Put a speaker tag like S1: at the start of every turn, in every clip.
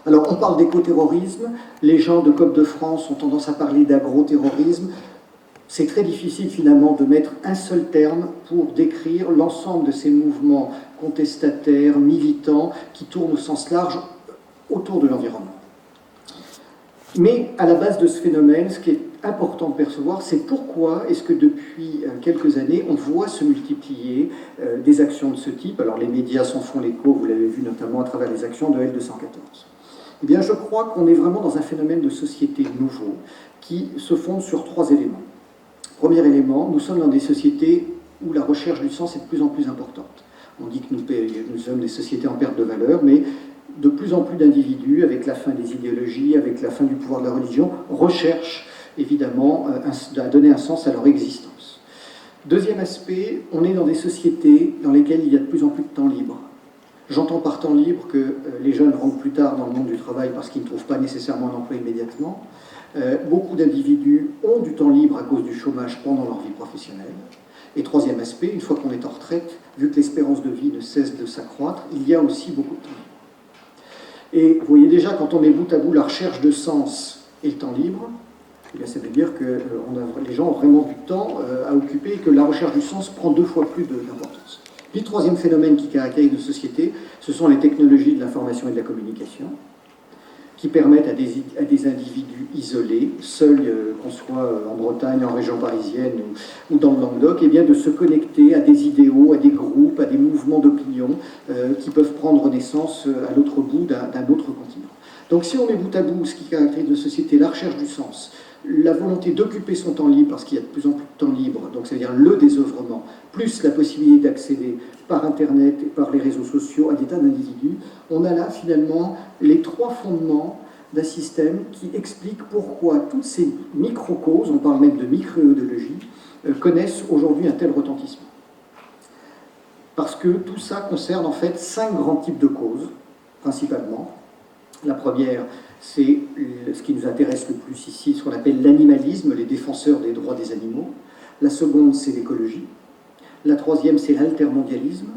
S1: Alors, on parle d'écoterrorisme, les gens de COP de France ont tendance à parler d'agroterrorisme. C'est très difficile finalement de mettre un seul terme pour décrire l'ensemble de ces mouvements contestataires, militants, qui tournent au sens large autour de l'environnement. Mais à la base de ce phénomène, ce qui est important de percevoir, c'est pourquoi est-ce que depuis quelques années, on voit se multiplier des actions de ce type. Alors les médias s'en font l'écho, vous l'avez vu notamment à travers les actions de L214. Eh bien, je crois qu'on est vraiment dans un phénomène de société nouveau qui se fonde sur 3 éléments. Premier élément, nous sommes dans des sociétés où la recherche du sens est de plus en plus importante. On dit que nous sommes des sociétés en perte de valeur, mais de plus en plus d'individus, avec la fin des idéologies, avec la fin du pouvoir de la religion, recherchent évidemment à donner un sens à leur existence. Deuxième aspect, on est dans des sociétés dans lesquelles il y a de plus en plus de temps libre. J'entends par temps libre que les jeunes rentrent plus tard dans le monde du travail parce qu'ils ne trouvent pas nécessairement un emploi immédiatement. Beaucoup d'individus ont du temps libre à cause du chômage pendant leur vie professionnelle. Et troisième aspect, une fois qu'on est en retraite, vu que l'espérance de vie ne cesse de s'accroître, il y a aussi beaucoup de temps libre. Et vous voyez déjà, quand on met bout à bout la recherche de sens et le temps libre, eh bien, ça veut dire que les gens ont vraiment du temps à occuper et que la recherche du sens prend 2 fois plus d'importance. Puis le troisième phénomène qui caractérise nos sociétés, ce sont les technologies de l'information et de la communication, qui permettent à des individus isolés, seuls, qu'on soit en Bretagne, en région parisienne ou dans le Languedoc, eh bien, de se connecter à des idéaux, à des groupes, à des mouvements d'opinion qui peuvent prendre naissance à l'autre bout d'un autre continent. Donc si on met bout à bout ce qui caractérise nos sociétés, la recherche du sens, la volonté d'occuper son temps libre, parce qu'il y a de plus en plus de temps libre, donc c'est-à-dire le désœuvrement, plus la possibilité d'accéder par Internet et par les réseaux sociaux à des tas d'individus, on a là finalement les 3 fondements d'un système qui explique pourquoi toutes ces micro-causes, on parle même de micro-idéologie, connaissent aujourd'hui un tel retentissement. Parce que tout ça concerne en fait 5 grands types de causes, principalement. La première, c'est ce qui nous intéresse le plus ici, ce qu'on appelle l'animalisme, les défenseurs des droits des animaux. La seconde, c'est l'écologie. La troisième, c'est l'altermondialisme.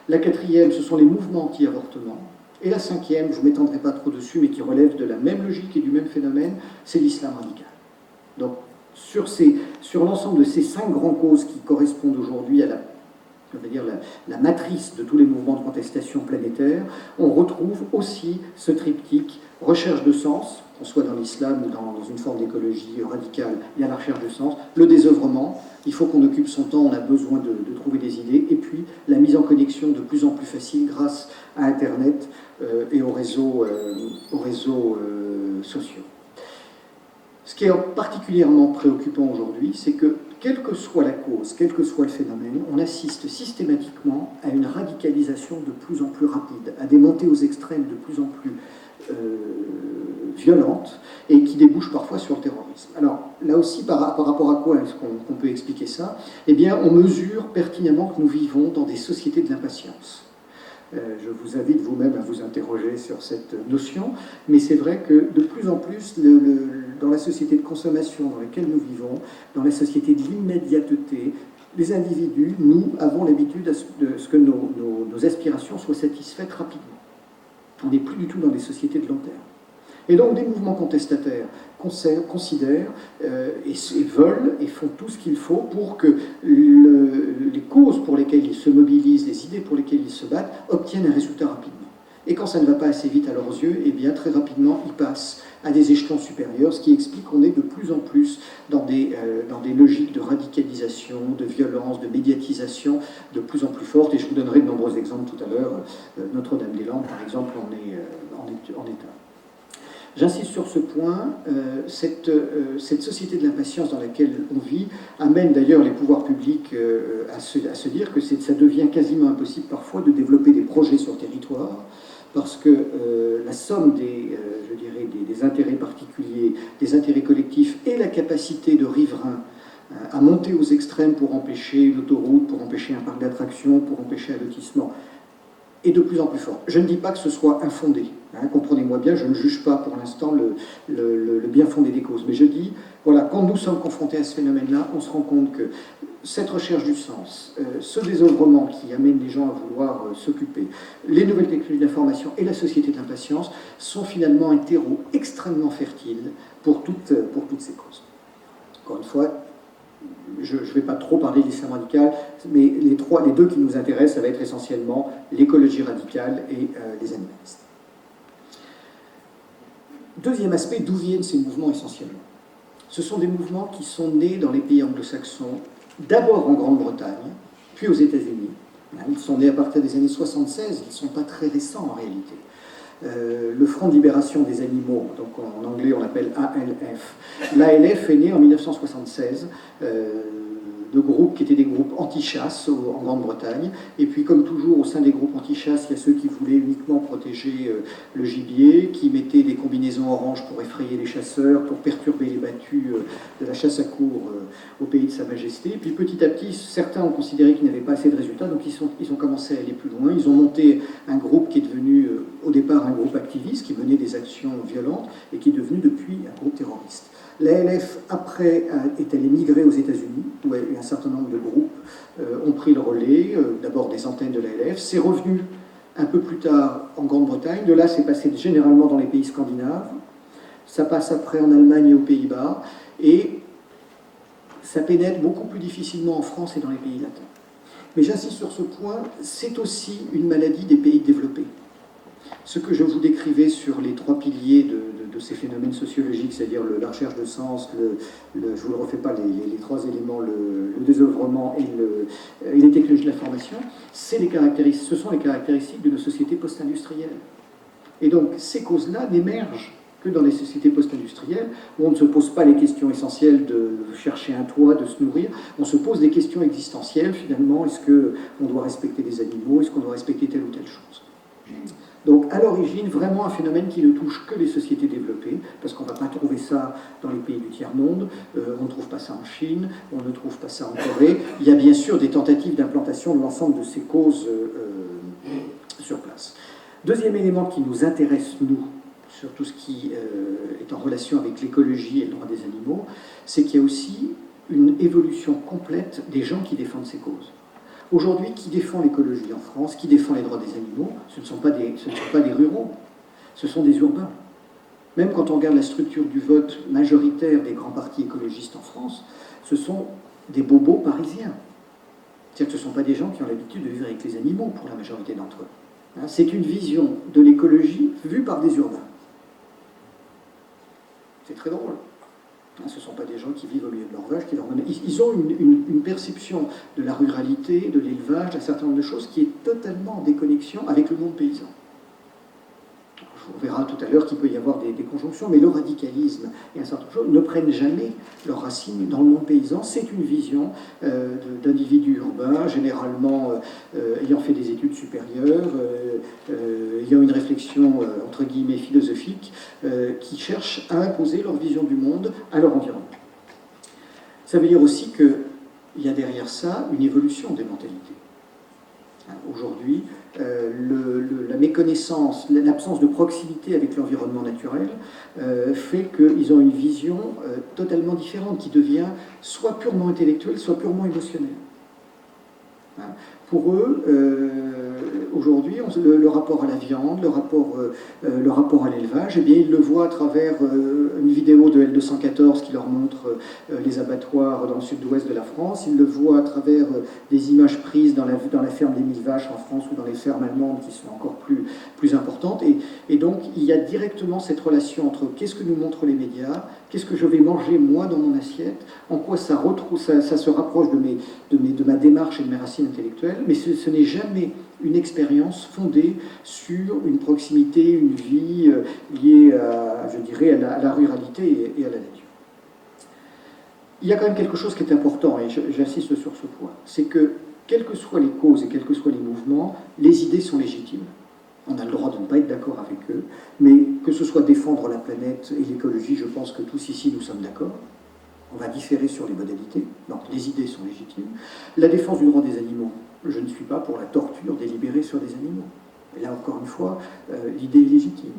S1: La quatrième, ce sont les mouvements anti-avortement. Et la cinquième, je ne m'étendrai pas trop dessus, mais qui relève de la même logique et du même phénomène, c'est l'islam radical. Donc, sur l'ensemble de ces 5 grandes causes qui correspondent aujourd'hui à la matrice de tous les mouvements de contestation planétaire, on retrouve aussi ce triptyque recherche de sens, qu'on soit dans l'islam ou dans une forme d'écologie radicale, il y a la recherche de sens, le désœuvrement, il faut qu'on occupe son temps, on a besoin de trouver des idées, et puis la mise en connexion de plus en plus facile grâce à Internet et aux réseaux sociaux. Ce qui est particulièrement préoccupant aujourd'hui, c'est que, quelle que soit la cause, quel que soit le phénomène, on assiste systématiquement à une radicalisation de plus en plus rapide, à des montées aux extrêmes de plus en plus violentes et qui débouchent parfois sur le terrorisme. Alors, là aussi, par rapport à quoi est-ce qu'on peut expliquer ça? Eh bien, on mesure pertinemment que nous vivons dans des sociétés de l'impatience. Je vous invite vous-même à vous interroger sur cette notion, mais c'est vrai que de plus en plus, dans la société de consommation dans laquelle nous vivons, dans la société de l'immédiateté, les individus, nous, avons l'habitude de ce que nos aspirations soient satisfaites rapidement. On n'est plus du tout dans des sociétés de long terme. Et donc des mouvements contestataires considèrent et veulent et font tout ce qu'il faut pour que les causes pour lesquelles ils se mobilisent, les idées pour lesquelles ils se battent, obtiennent un résultat rapidement. Et quand ça ne va pas assez vite à leurs yeux, eh bien très rapidement ils passent à des échelons supérieurs, ce qui explique qu'on est de plus en plus dans des logiques de radicalisation, de violence, de médiatisation de plus en plus fortes. Et je vous donnerai de nombreux exemples tout à l'heure. Notre-Dame-des-Landes, par exemple, en est un. J'insiste sur ce point, cette société de l'impatience dans laquelle on vit amène d'ailleurs les pouvoirs publics à se dire que ça devient quasiment impossible parfois de développer des projets sur le territoire, parce que la somme des intérêts particuliers, des intérêts collectifs et la capacité de riverains à monter aux extrêmes pour empêcher une autoroute, pour empêcher un parc d'attractions, pour empêcher un lotissement, est de plus en plus forte. Je ne dis pas que ce soit infondé, hein, comprenez-moi bien, je ne juge pas pour l'instant le bien fondé des causes, mais je dis, voilà, quand nous sommes confrontés à ce phénomène-là, on se rend compte que cette recherche du sens, ce désœuvrement qui amène les gens à vouloir s'occuper, les nouvelles technologies d'information et la société de l'impatience sont finalement un terreau extrêmement fertile pour toutes ces causes. Encore une fois, je ne vais pas trop parler de l'islam radical, mais les deux qui nous intéressent, ça va être essentiellement l'écologie radicale et les animalistes. Deuxième aspect, d'où viennent ces mouvements essentiellement? Ce sont des mouvements qui sont nés dans les pays anglo-saxons, d'abord en Grande-Bretagne, puis aux États-Unis. Ils sont nés à partir des années 76, ils ne sont pas très récents en réalité. Le Front de libération des animaux, donc en anglais on l'appelle ALF. L'ALF est né en 1976, de groupes qui étaient des groupes anti-chasse en Grande-Bretagne. Et puis, comme toujours, au sein des groupes anti-chasse, il y a ceux qui voulaient uniquement protéger le gibier, qui mettaient des combinaisons oranges pour effrayer les chasseurs, pour perturber les battues de la chasse à courre au pays de Sa Majesté. Et puis, petit à petit, certains ont considéré qu'ils n'avaient pas assez de résultats, donc ils ont commencé à aller plus loin. Ils ont monté un groupe qui est devenu, au départ, un groupe activiste, qui menait des actions violentes, et qui est devenu, depuis, un groupe terroriste. L'ALF, après, est allé migrer aux États-Unis, où un certain nombre de groupes ont pris le relais, d'abord des antennes de l'ALF. C'est revenu un peu plus tard en Grande-Bretagne. De là, c'est passé généralement dans les pays scandinaves. Ça passe après en Allemagne et aux Pays-Bas. Et ça pénètre beaucoup plus difficilement en France et dans les pays latins. Mais j'insiste sur ce point, c'est aussi une maladie des pays développés. Ce que je vous décrivais sur les trois piliers de ces phénomènes sociologiques, c'est-à-dire la recherche de sens, je ne vous le refais pas, les trois éléments, le désœuvrement et les technologies de l'information, ce sont les caractéristiques de nos sociétés post-industrielles. Et donc, ces causes-là n'émergent que dans les sociétés post-industrielles, où on ne se pose pas les questions essentielles de chercher un toit, de se nourrir, on se pose des questions existentielles, finalement, est-ce qu'on doit respecter les animaux, est-ce qu'on doit respecter telle ou telle chose. Donc, à l'origine, vraiment un phénomène qui ne touche que les sociétés développées, parce qu'on ne va pas trouver ça dans les pays du tiers-monde, on ne trouve pas ça en Chine, on ne trouve pas ça en Corée. Il y a bien sûr des tentatives d'implantation de l'ensemble de ces causes sur place. Deuxième élément qui nous intéresse, nous, sur tout ce qui est en relation avec l'écologie et le droit des animaux, c'est qu'il y a aussi une évolution complète des gens qui défendent ces causes. Aujourd'hui, qui défend l'écologie en France, qui défend les droits des animaux, ce ne sont pas des ruraux, ce sont des urbains. Même quand on regarde la structure du vote majoritaire des grands partis écologistes en France, ce sont des bobos parisiens. C'est-à-dire que ce ne sont pas des gens qui ont l'habitude de vivre avec les animaux, pour la majorité d'entre eux. C'est une vision de l'écologie vue par des urbains. C'est très drôle. Ce ne sont pas des gens qui vivent au milieu de leur vache, ils ont une perception de la ruralité, de l'élevage, d'un certain nombre de choses qui est totalement en déconnexion avec le monde paysan. On verra tout à l'heure qu'il peut y avoir des conjonctions, mais le radicalisme et un certain nombre de choses ne prennent jamais leurs racines dans le monde paysan. C'est une vision d'individus urbains, généralement ayant fait des études supérieures, ayant une réflexion entre guillemets philosophique, qui cherchent à imposer leur vision du monde à leur environnement. Ça veut dire aussi qu'il y a derrière ça une évolution des mentalités. Aujourd'hui, la méconnaissance, l'absence de proximité avec l'environnement naturel fait qu'ils ont une vision totalement différente qui devient soit purement intellectuelle, soit purement émotionnelle. Pour eux, aujourd'hui, le rapport à la viande, le rapport à l'élevage, eh bien, ils le voient à travers une vidéo de L214 qui leur montre les abattoirs dans le sud-ouest de la France, ils le voient à travers des images prises dans la ferme des 1000 vaches en France ou dans les fermes allemandes qui sont encore plus importantes. Et donc, il y a directement cette relation entre qu'est-ce que nous montrent les médias, qu'est-ce que je vais manger moi dans mon assiette, en quoi ça se rapproche de ma démarche et de mes racines intellectuelles, mais ce n'est jamais une expérience fondée sur une proximité, une vie liée à, je dirais, à la ruralité et à la nature. Il y a quand même quelque chose qui est important, et j'insiste sur ce point, c'est que, quelles que soient les causes et quels que soient les mouvements, les idées sont légitimes. On a le droit de ne pas être d'accord avec eux, mais que ce soit défendre la planète et l'écologie, je pense que tous ici nous sommes d'accord. On va différer sur les modalités, donc les idées sont légitimes. La défense du droit des animaux, je ne suis pas pour la torture délibérée sur des animaux. Et là, encore une fois, l'idée est légitime.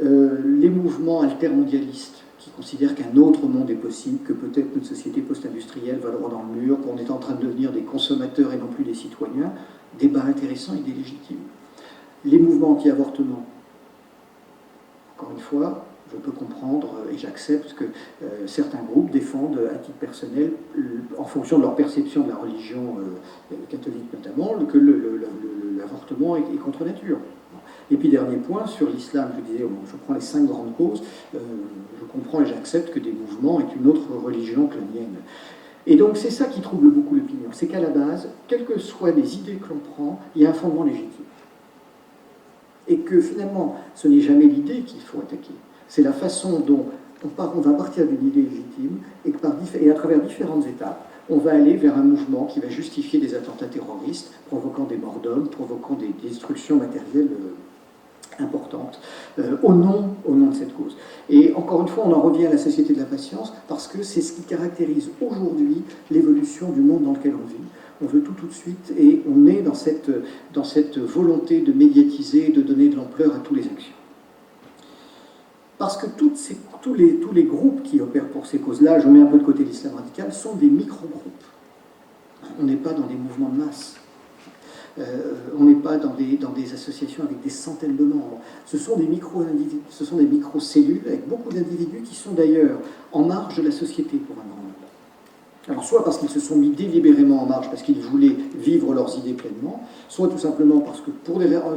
S1: Les mouvements altermondialistes qui considèrent qu'un autre monde est possible, que peut-être notre société post-industrielle va droit dans le mur, qu'on est en train de devenir des consommateurs et non plus des citoyens, débat intéressant, idée légitime. Les mouvements anti-avortement, encore une fois, je peux comprendre et j'accepte que certains groupes défendent à titre personnel, en fonction de leur perception de la religion catholique notamment, que l'avortement est contre nature. Et puis dernier point, sur l'islam, je disais, je prends les 5 grandes causes, je comprends et j'accepte que des mouvements est une autre religion que la mienne. Et donc c'est ça qui trouble beaucoup l'opinion, c'est qu'à la base, quelles que soient les idées que l'on prend, il y a un fondement légitime. Et que finalement, ce n'est jamais l'idée qu'il faut attaquer, c'est la façon dont on va partir d'une idée légitime et à travers différentes étapes, on va aller vers un mouvement qui va justifier des attentats terroristes, provoquant des morts d'hommes, provoquant des destructions matérielles importantes, au nom de cette cause. Et encore une fois, on en revient à la société de la patience, parce que c'est ce qui caractérise aujourd'hui l'évolution du monde dans lequel on vit. On veut tout de suite, et on est dans cette volonté de médiatiser, de donner de l'ampleur à toutes les actions. Parce que tous les groupes qui opèrent pour ces causes-là, je mets un peu de côté l'islam radical, sont des micro-groupes. On n'est pas dans des mouvements de masse. On n'est pas dans des associations avec des centaines de membres. Ce sont des micro-individus, ce sont des micro-cellules avec beaucoup d'individus qui sont d'ailleurs en marge de la société pour un grand nombre. Alors soit parce qu'ils se sont mis délibérément en marge, parce qu'ils voulaient vivre leurs idées pleinement, soit tout simplement parce que,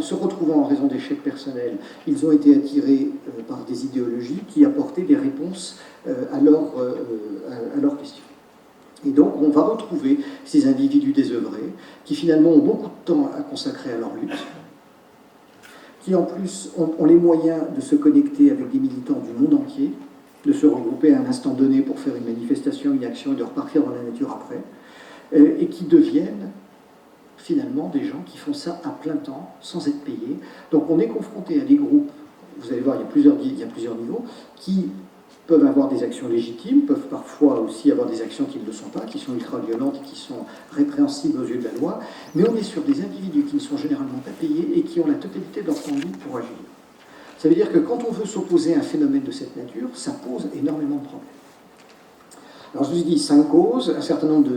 S1: se retrouvant en raison d'échecs personnels, ils ont été attirés par des idéologies qui apportaient des réponses à leurs questions. Et donc on va retrouver ces individus désœuvrés, qui finalement ont beaucoup de temps à consacrer à leur lutte, qui en plus ont les moyens de se connecter avec des militants du monde entier, de se regrouper à un instant donné pour faire une manifestation, une action et de repartir dans la nature après, et qui deviennent finalement des gens qui font ça à plein temps, sans être payés. Donc on est confronté à des groupes, vous allez voir, il y a plusieurs niveaux, qui peuvent avoir des actions légitimes, peuvent parfois aussi avoir des actions qui ne le sont pas, qui sont ultra-violentes et qui sont répréhensibles aux yeux de la loi, mais on est sur des individus qui ne sont généralement pas payés et qui ont la totalité de leur temps libre pour agir. Ça veut dire que quand on veut s'opposer à un phénomène de cette nature, ça pose énormément de problèmes. Alors je vous ai dit 5 causes, un certain nombre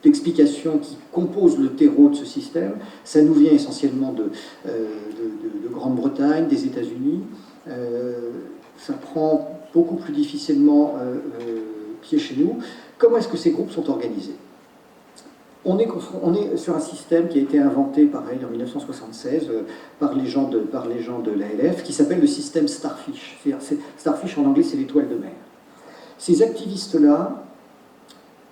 S1: d'explications qui composent le terreau de ce système. Ça nous vient essentiellement de Grande-Bretagne, des États-Unis. Ça prend beaucoup plus difficilement pied chez nous. Comment est-ce que ces groupes sont organisés ? On est sur un système qui a été inventé, pareil, en 1976, par les gens de l'ALF, qui s'appelle le système Starfish. Starfish, en anglais, c'est l'étoile de mer. Ces activistes-là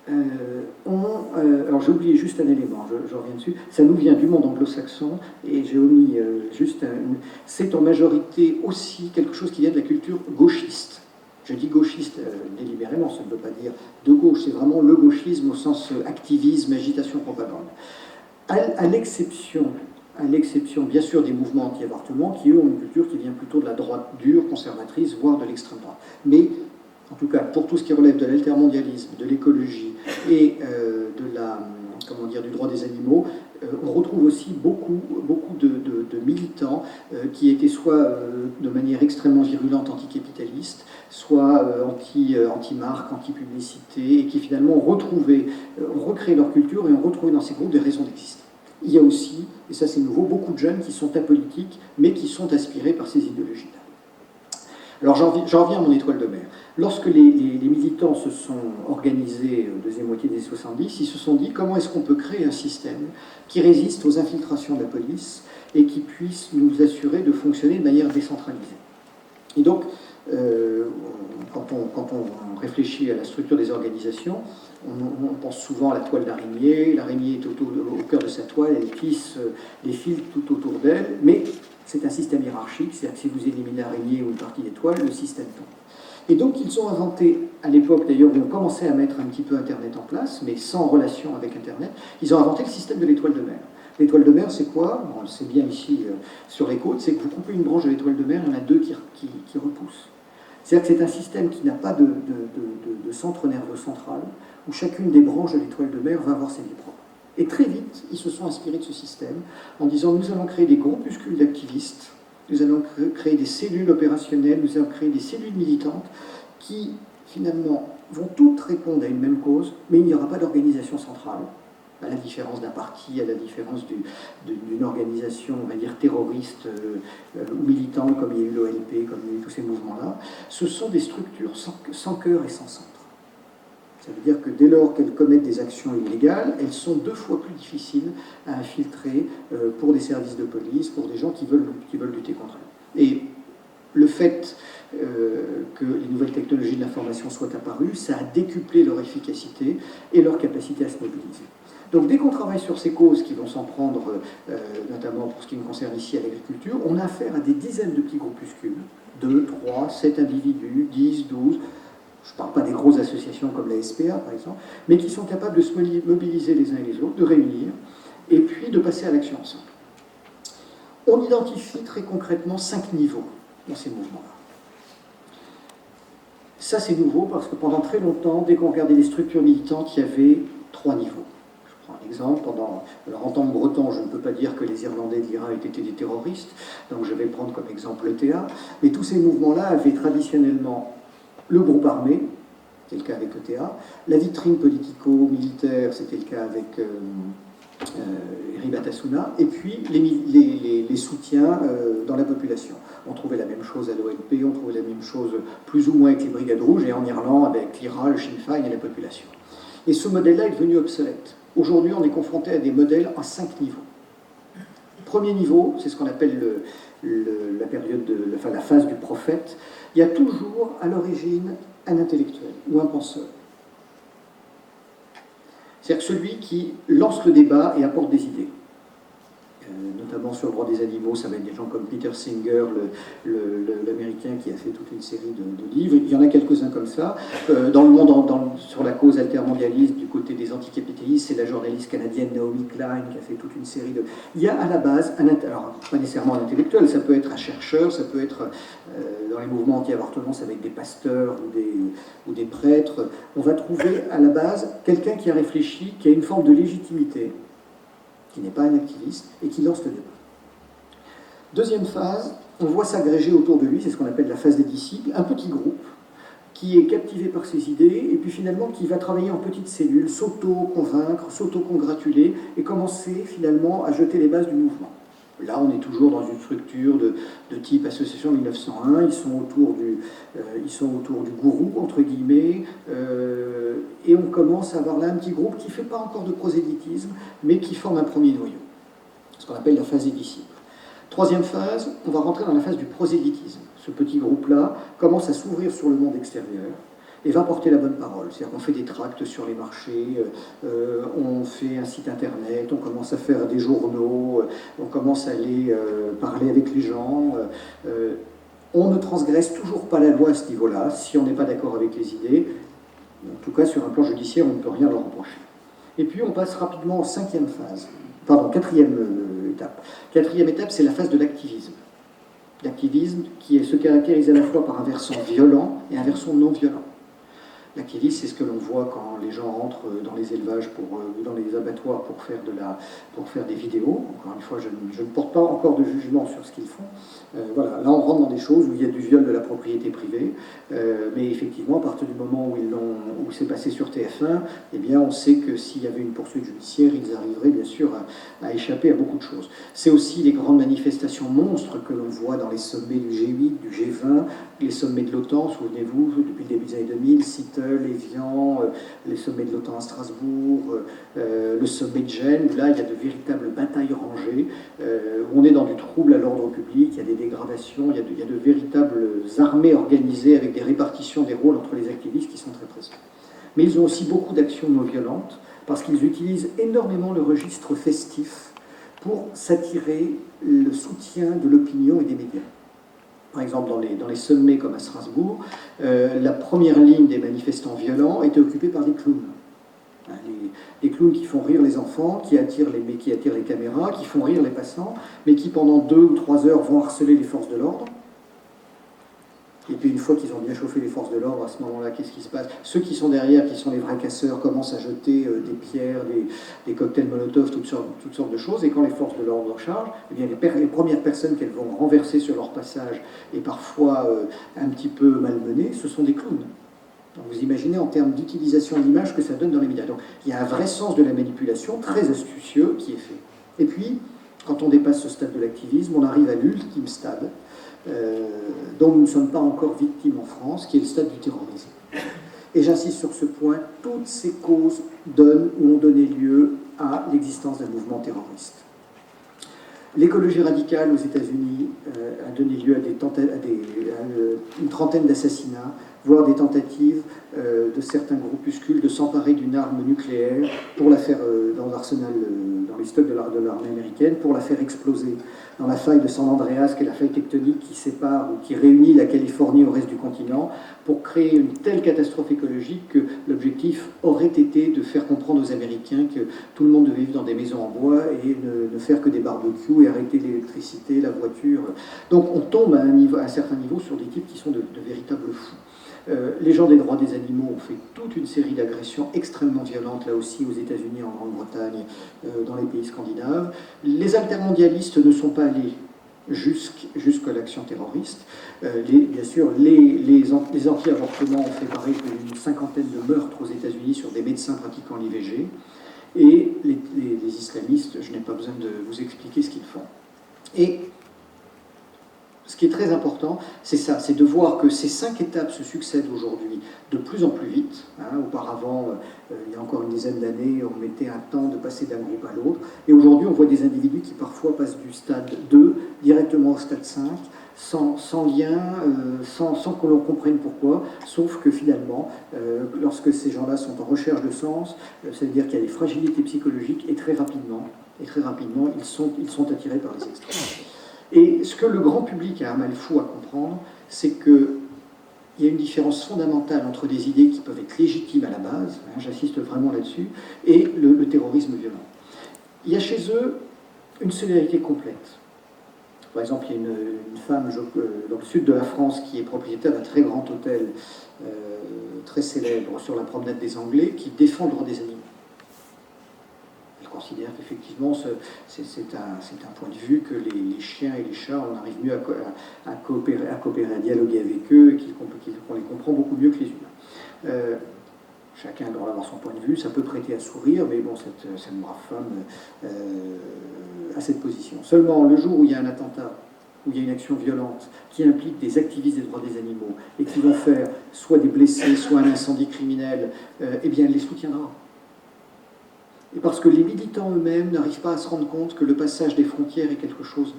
S1: alors j'ai oublié juste un élément, je reviens dessus, ça nous vient du monde anglo-saxon, et j'ai omis c'est en majorité aussi quelque chose qui vient de la culture gauchiste. Je dis gauchiste délibérément, ça ne veut pas dire de gauche, c'est vraiment le gauchisme au sens activisme, agitation, propagande. À l'exception bien sûr des mouvements anti-avortement, qui eux ont une culture qui vient plutôt de la droite dure, conservatrice, voire de l'extrême droite. Mais en tout cas, pour tout ce qui relève de l'altermondialisme, de l'écologie et du droit des animaux, on retrouve aussi beaucoup de militants qui étaient soit de manière extrêmement virulente anticapitaliste, soit anti-marque, anti-publicité, et qui finalement ont recréé leur culture et ont retrouvé dans ces groupes des raisons d'exister. Il y a aussi, et ça c'est nouveau, beaucoup de jeunes qui sont apolitiques, mais qui sont aspirés par ces idéologies-là. Alors j'en reviens à mon étoile de mer. Lorsque les militants se sont organisés deuxième moitié des 70, ils se sont dit comment est-ce qu'on peut créer un système qui résiste aux infiltrations de la police et qui puisse nous assurer de fonctionner de manière décentralisée. Et donc, quand on réfléchit à la structure des organisations, on pense souvent à la toile d'araignée. L'araignée est au cœur de sa toile, elle tisse des fils tout autour d'elle, mais c'est un système hiérarchique, c'est-à-dire que si vous éliminez l'araignée ou une partie des toiles, le système tombe. Et donc ils ont inventé, à l'époque d'ailleurs où on commençait à mettre un petit peu Internet en place, mais sans relation avec Internet, ils ont inventé le système de l'étoile de mer. L'étoile de mer, c'est quoi ? Bon, c'est bien ici sur les côtes, c'est que vous coupez une branche de l'étoile de mer, il y en a 2 qui repoussent. C'est-à-dire que c'est un système qui n'a pas de centre nerveux central, où chacune des branches de l'étoile de mer va avoir ses vie propre. Et très vite, ils se sont inspirés de ce système en disant nous allons créer des groupuscules d'activistes, nous allons créer des cellules opérationnelles, nous allons créer des cellules militantes qui, finalement, vont toutes répondre à une même cause, mais il n'y aura pas d'organisation centrale, à la différence d'un parti, à la différence d'une organisation, on va dire, terroriste ou militante, comme il y a eu l'OLP, comme il y a eu tous ces mouvements-là. Ce sont des structures sans cœur et sans centre. Ça veut dire que dès lors qu'elles commettent des actions illégales, elles sont 2 fois plus difficiles à infiltrer pour des services de police, pour des gens qui veulent lutter contre elles. Et le fait que les nouvelles technologies de l'information soient apparues, ça a décuplé leur efficacité et leur capacité à se mobiliser. Donc dès qu'on travaille sur ces causes qui vont s'en prendre, notamment pour ce qui me concerne ici à l'agriculture, on a affaire à des dizaines de petits groupuscules, 2, 3, 7 individus, 10, 12, je ne parle pas des grosses associations comme la SPA par exemple, mais qui sont capables de se mobiliser les uns et les autres, de réunir, et puis de passer à l'action ensemble. On identifie très concrètement 5 niveaux dans ces mouvements-là. Ça c'est nouveau parce que pendant très longtemps, dès qu'on regardait les structures militantes, il y avait 3 niveaux. Je prends un exemple, alors en tant que breton, je ne peux pas dire que les Irlandais de l'IRA aient été des terroristes, donc je vais prendre comme exemple l'ETA, mais tous ces mouvements-là avaient traditionnellement le groupe armé, c'était le cas avec l'ETA, la vitrine politico-militaire, c'était le cas avec Eri Batasuna, et puis les soutiens dans la population. On trouvait la même chose à l'OLP, on trouvait la même chose plus ou moins avec les Brigades Rouges, et en Irlande avec l'IRA, le Sinn Féin et la population. Et ce modèle-là est devenu obsolète. Aujourd'hui, on est confronté à des modèles à 5 niveaux. Premier niveau, c'est ce qu'on appelle la période la phase du prophète. Il y a toujours à l'origine un intellectuel ou un penseur. C'est-à-dire celui qui lance le débat et apporte des idées. Notamment sur le droit des animaux, ça va être des gens comme Peter Singer, l'américain qui a fait toute une série de livres. Il y en a quelques-uns comme ça. Dans le monde, sur la cause altermondialiste, du côté des anticapitalistes, c'est la journaliste canadienne Naomi Klein qui a fait toute une série de... Il y a à la base, alors pas nécessairement un intellectuel, ça peut être un chercheur, ça peut être dans les mouvements anti-avortement, ça va être des pasteurs ou des prêtres. On va trouver à la base quelqu'un qui a réfléchi, qui a une forme de légitimité, qui n'est pas un activiste, et qui lance le débat. Deuxième phase, on voit s'agréger autour de lui, c'est ce qu'on appelle la phase des disciples, un petit groupe qui est captivé par ses idées, et puis finalement qui va travailler en petites cellules, s'auto-convaincre, s'auto-congratuler, et commencer finalement à jeter les bases du mouvement. Là, on est toujours dans une structure de type association 1901, ils sont autour du gourou, entre guillemets, et on commence à avoir là un petit groupe qui ne fait pas encore de prosélytisme, mais qui forme un premier noyau, ce qu'on appelle la phase des disciples. Troisième phase, on va rentrer dans la phase du prosélytisme. Ce petit groupe-là commence à s'ouvrir sur le monde extérieur, et va porter la bonne parole. C'est-à-dire qu'on fait des tracts sur les marchés, on fait un site internet, on commence à faire des journaux, on commence à aller parler avec les gens. On ne transgresse toujours pas la loi à ce niveau-là, si on n'est pas d'accord avec les idées. En tout cas, sur un plan judiciaire, on ne peut rien leur reprocher. Et puis, on passe rapidement en quatrième étape. Quatrième étape, c'est la phase de l'activisme. L'activisme qui se caractérise à la fois par un versant violent et un versant non violent. L'activisme, c'est ce que l'on voit quand les gens rentrent dans les élevages ou dans les abattoirs pour faire des vidéos. Encore une fois, je ne porte pas encore de jugement sur ce qu'ils font. Voilà. Là, on rentre dans des choses où il y a du viol de la propriété privée, mais effectivement, à partir du moment où c'est passé sur TF1, eh bien, on sait que s'il y avait une poursuite judiciaire, ils arriveraient bien sûr à échapper à beaucoup de choses. C'est aussi les grandes manifestations monstres que l'on voit dans les sommets du G8, du G20, les sommets de l'OTAN, souvenez-vous, depuis le début des années 2000, Evian, les sommets de l'OTAN à Strasbourg, le sommet de Gênes, où là il y a de véritables batailles rangées, où on est dans du trouble à l'ordre public, il y a des dégradations, il y a de véritables armées organisées avec des répartitions des rôles entre les activistes qui sont très présents. Mais ils ont aussi beaucoup d'actions non violentes, parce qu'ils utilisent énormément le registre festif pour s'attirer le soutien de l'opinion et des médias. Par exemple, dans les sommets comme à Strasbourg, la première ligne des manifestants violents était occupée par des clowns. Les clowns qui font rire les enfants, qui attirent les caméras, qui font rire les passants, mais qui pendant 2 ou 3 heures vont harceler les forces de l'ordre. Et puis une fois qu'ils ont bien chauffé les forces de l'ordre, à ce moment-là, qu'est-ce qui se passe? Ceux qui sont derrière, qui sont les vrais casseurs, commencent à jeter des pierres, des cocktails Molotov, toutes sortes de choses. Et quand les forces de l'ordre chargent, eh bien, les premières personnes qu'elles vont renverser sur leur passage, et parfois un petit peu malmenées, ce sont des clowns. Donc vous imaginez en termes d'utilisation de l'image que ça donne dans les médias. Donc il y a un vrai sens de la manipulation, très astucieux, qui est fait. Et puis, quand on dépasse ce stade de l'activisme, on arrive à l'ultime stade, dont nous ne sommes pas encore victimes en France, qui est le stade du terrorisme. Et j'insiste sur ce point, toutes ces causes donnent ou ont donné lieu à l'existence d'un mouvement terroriste. L'écologie radicale aux États-Unis a donné lieu à une trentaine d'assassinats, voire des tentatives de certains groupuscules de s'emparer d'une arme nucléaire pour la faire dans l'arsenal, dans les stocks de l'armée américaine, pour la faire exploser dans la faille de San Andreas, qui est la faille tectonique qui sépare ou qui réunit la Californie au reste du continent, pour créer une telle catastrophe écologique que l'objectif aurait été de faire comprendre aux Américains que tout le monde devait vivre dans des maisons en bois et ne faire que des barbecues et arrêter l'électricité, la voiture. Donc on tombe à un certain niveau sur des types qui sont de véritables fous. Les gens des droits des animaux ont fait toute une série d'agressions extrêmement violentes, là aussi aux États-Unis, en Grande-Bretagne, dans les pays scandinaves. Les altermondialistes ne sont pas allés jusqu'à l'action terroriste. Bien sûr, les anti-avortements ont fait pareil d'une cinquantaine de meurtres aux États-Unis sur des médecins pratiquant l'IVG. Et les islamistes, je n'ai pas besoin de vous expliquer ce qu'ils font. Et ce qui est très important, c'est ça, c'est de voir que ces 5 étapes se succèdent aujourd'hui de plus en plus vite. Auparavant, il y a encore une dizaine d'années, on mettait un temps de passer d'un groupe à l'autre. Et aujourd'hui, on voit des individus qui parfois passent du stade 2 directement au stade 5, sans lien, sans que l'on comprenne pourquoi, sauf que finalement, lorsque ces gens-là sont en recherche de sens, ça veut dire qu'il y a des fragilités psychologiques et très rapidement ils sont attirés par les extrêmes. Et ce que le grand public a un mal fou à comprendre, c'est qu'il y a une différence fondamentale entre des idées qui peuvent être légitimes à la base, j'insiste vraiment là-dessus, et le terrorisme violent. Il y a chez eux une solidarité complète. Par exemple, il y a une femme dans le sud de la France qui est propriétaire d'un très grand hôtel très célèbre sur la promenade des Anglais qui défend le droit des animaux. Elle considère qu'effectivement c'est un point de vue que les chiens et les chats, on arrive mieux à coopérer, à dialoguer avec eux, et qu'on les comprend beaucoup mieux que les humains. Chacun a le droit d'avoir son point de vue, ça peut prêter à sourire, mais bon, cette brave femme a cette position. Seulement, le jour où il y a un attentat, où il y a une action violente qui implique des activistes des droits des animaux et qui vont faire soit des blessés, soit un incendie criminel, eh bien, elle les soutiendra. Et parce que les militants eux-mêmes n'arrivent pas à se rendre compte que le passage des frontières est quelque chose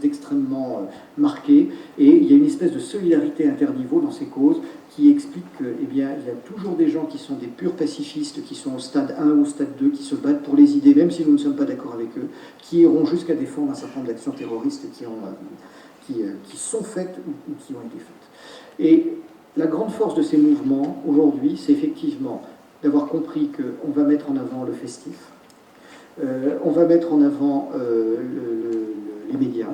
S1: d'extrêmement marqué, et il y a une espèce de solidarité interniveau dans ces causes qui explique qu'il y a toujours des gens qui sont des purs pacifistes, qui sont au stade 1 ou au stade 2, qui se battent pour les idées, même si nous ne sommes pas d'accord avec eux, qui iront jusqu'à défendre un certain nombre d'actions terroristes qui sont faites ou qui ont été faites. Et la grande force de ces mouvements, aujourd'hui, c'est effectivement d'avoir compris qu'on va mettre en avant le festif, on va mettre en avant les médias,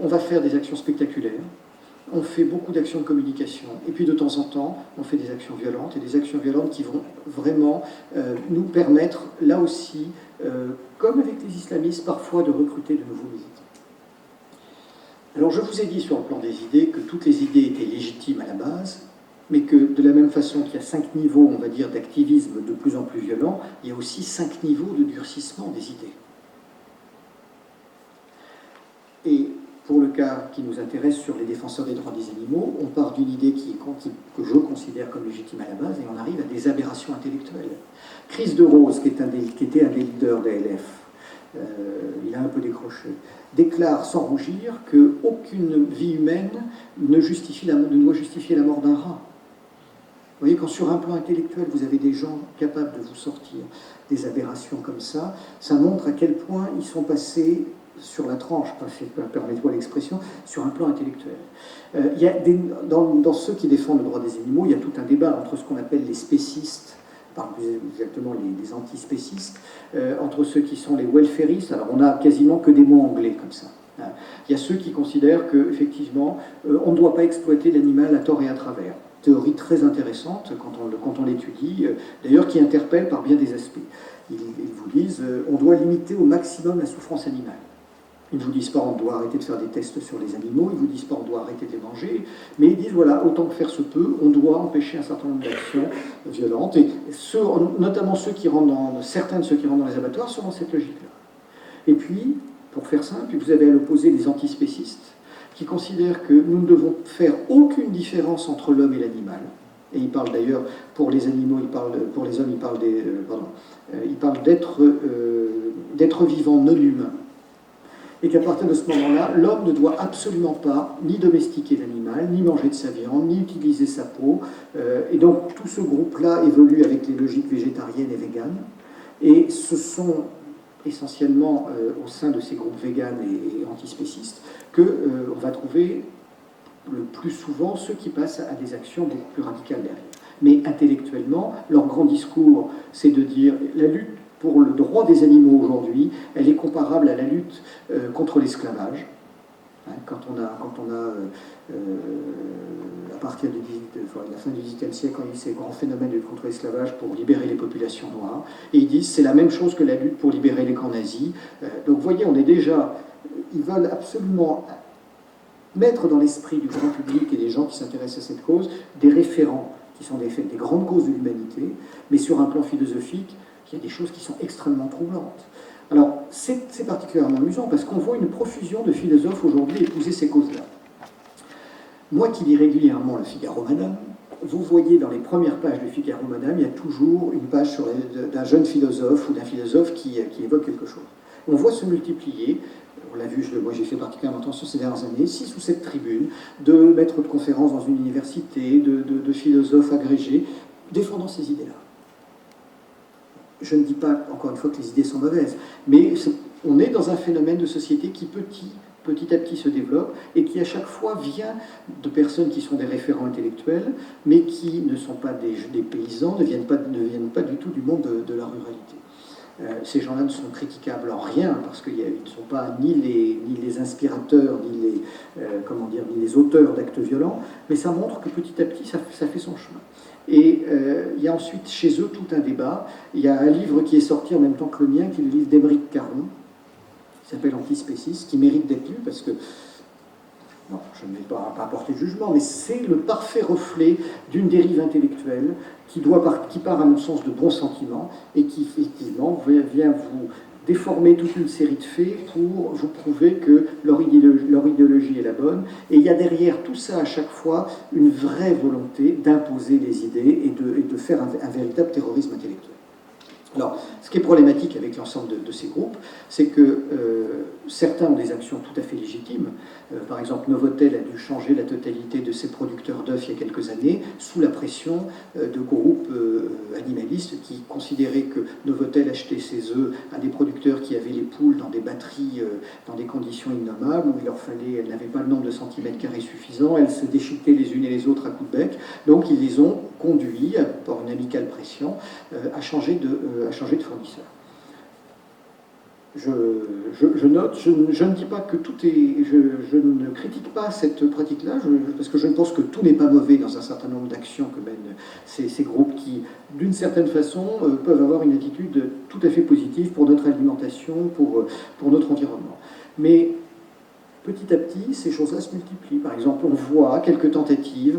S1: on va faire des actions spectaculaires, on fait beaucoup d'actions de communication, et puis de temps en temps, on fait des actions violentes, et des actions violentes qui vont vraiment nous permettre, là aussi, comme avec les islamistes, parfois de recruter de nouveaux militants. Alors je vous ai dit sur le plan des idées que toutes les idées étaient légitimes à la base, mais que de la même façon qu'il y a 5 niveaux, on va dire, d'activisme de plus en plus violent, il y a aussi 5 niveaux de durcissement des idées. Et pour le cas qui nous intéresse sur les défenseurs des droits des animaux, on part d'une idée que je considère comme légitime à la base, et on arrive à des aberrations intellectuelles. Chris de Rose, qui était un des leaders d'ALF, il a un peu décroché, déclare sans rougir qu'aucune vie humaine ne doit justifier la mort d'un rat. Vous voyez, quand sur un plan intellectuel, vous avez des gens capables de vous sortir des aberrations comme ça montre à quel point ils sont passés sur la tranche, permettez-moi l'expression, sur un plan intellectuel. Dans ceux qui défendent le droit des animaux, il y a tout un débat entre ce qu'on appelle les spécistes, plus exactement les antispécistes, entre ceux qui sont les welfaristes. Alors on a quasiment que des mots anglais comme ça. Il y a ceux qui considèrent qu'effectivement, on ne doit pas exploiter l'animal à tort et à travers. Théorie très intéressante quand on l'étudie, d'ailleurs qui interpelle par bien des aspects. Ils vous disent on doit limiter au maximum la souffrance animale. Ils ne vous disent pas on doit arrêter de faire des tests sur les animaux, ils ne vous disent pas on doit arrêter de les manger, mais ils disent voilà, autant que faire se peut, on doit empêcher un certain nombre d'actions violentes, et notamment certains de ceux qui rentrent dans les abattoirs sont dans cette logique-là. Et puis, pour faire simple, vous avez à l'opposé les antispécistes, qui considèrent que nous ne devons faire aucune différence entre l'homme et l'animal. Et il parle d'ailleurs, pour les animaux, pour les hommes, il parle d'être vivant non humain. Et qu'à partir de ce moment-là, l'homme ne doit absolument pas ni domestiquer l'animal, ni manger de sa viande, ni utiliser sa peau. Et donc tout ce groupe-là évolue avec les logiques végétariennes et véganes. Et ce sont essentiellement au sein de ces groupes véganes et antispécistes qu'on va trouver le plus souvent ceux qui passent à des actions beaucoup plus radicales derrière. Mais intellectuellement, leur grand discours, c'est de dire la lutte pour le droit des animaux aujourd'hui, elle est comparable à la lutte contre l'esclavage. Quand on a à partir de la fin du XVIIIe siècle, quand il y a eu ces grands phénomènes de lutte contre l'esclavage pour libérer les populations noires, et ils disent c'est la même chose que la lutte pour libérer les camps nazis. Donc vous voyez, on est déjà, ils veulent absolument mettre dans l'esprit du grand public et des gens qui s'intéressent à cette cause des référents qui sont des grandes causes de l'humanité, mais sur un plan philosophique, il y a des choses qui sont extrêmement troublantes. Alors, c'est particulièrement amusant parce qu'on voit une profusion de philosophes aujourd'hui épouser ces causes-là. Moi qui lis régulièrement le Figaro Madame, vous voyez dans les premières pages du Figaro Madame, il y a toujours une page d'un jeune philosophe ou d'un philosophe qui évoque quelque chose. On voit se multiplier, on l'a vu, moi j'ai fait particulièrement attention ces dernières années, 6 ou 7 tribunes de maîtres de conférences dans une université, de philosophes agrégés, défendant ces idées-là. Je ne dis pas, encore une fois, que les idées sont mauvaises, mais on est dans un phénomène de société qui petit à petit se développe et qui à chaque fois vient de personnes qui sont des référents intellectuels, mais qui ne sont pas des paysans, ne viennent pas du tout du monde de la ruralité. Ces gens-là ne sont critiquables en rien, parce qu'ils ne sont pas ni les inspirateurs, ni les auteurs d'actes violents, mais ça montre que petit à petit, ça fait son chemin. Et il y a ensuite chez eux tout un débat. Il y a un livre qui est sorti en même temps que le mien, qui est le livre d'Émeric Caron, qui s'appelle Antispécistes, qui mérite d'être lu parce que, non, je ne vais pas apporter de jugement, mais c'est le parfait reflet d'une dérive intellectuelle qui part à mon sens de bons sentiments et qui effectivement vient vous déformer toute une série de faits pour vous prouver que leur idéologie est la bonne. Et il y a derrière tout ça, à chaque fois, une vraie volonté d'imposer les idées et de faire un véritable terrorisme intellectuel. Alors, ce qui est problématique avec l'ensemble de ces groupes, c'est que certains ont des actions tout à fait légitimes. Par exemple, Novotel a dû changer la totalité de ses producteurs d'œufs il y a quelques années, sous la pression de groupes animalistes qui considéraient que Novotel achetait ses œufs à des producteurs qui avaient les poules dans des batteries, dans des conditions innommables, où elles n'avaient pas le nombre de centimètres carrés suffisant, elles se déchiquetaient les unes et les autres à coups de bec. Donc, ils les ont conduits, par une amicale pression, à changer de fournisseur. Je note, je ne dis pas que tout est... Je ne critique pas cette pratique-là, parce que je ne pense que tout n'est pas mauvais dans un certain nombre d'actions que mènent ces groupes qui, d'une certaine façon, peuvent avoir une attitude tout à fait positive pour notre alimentation, pour notre environnement. Mais petit à petit, ces choses-là se multiplient. Par exemple, on voit quelques tentatives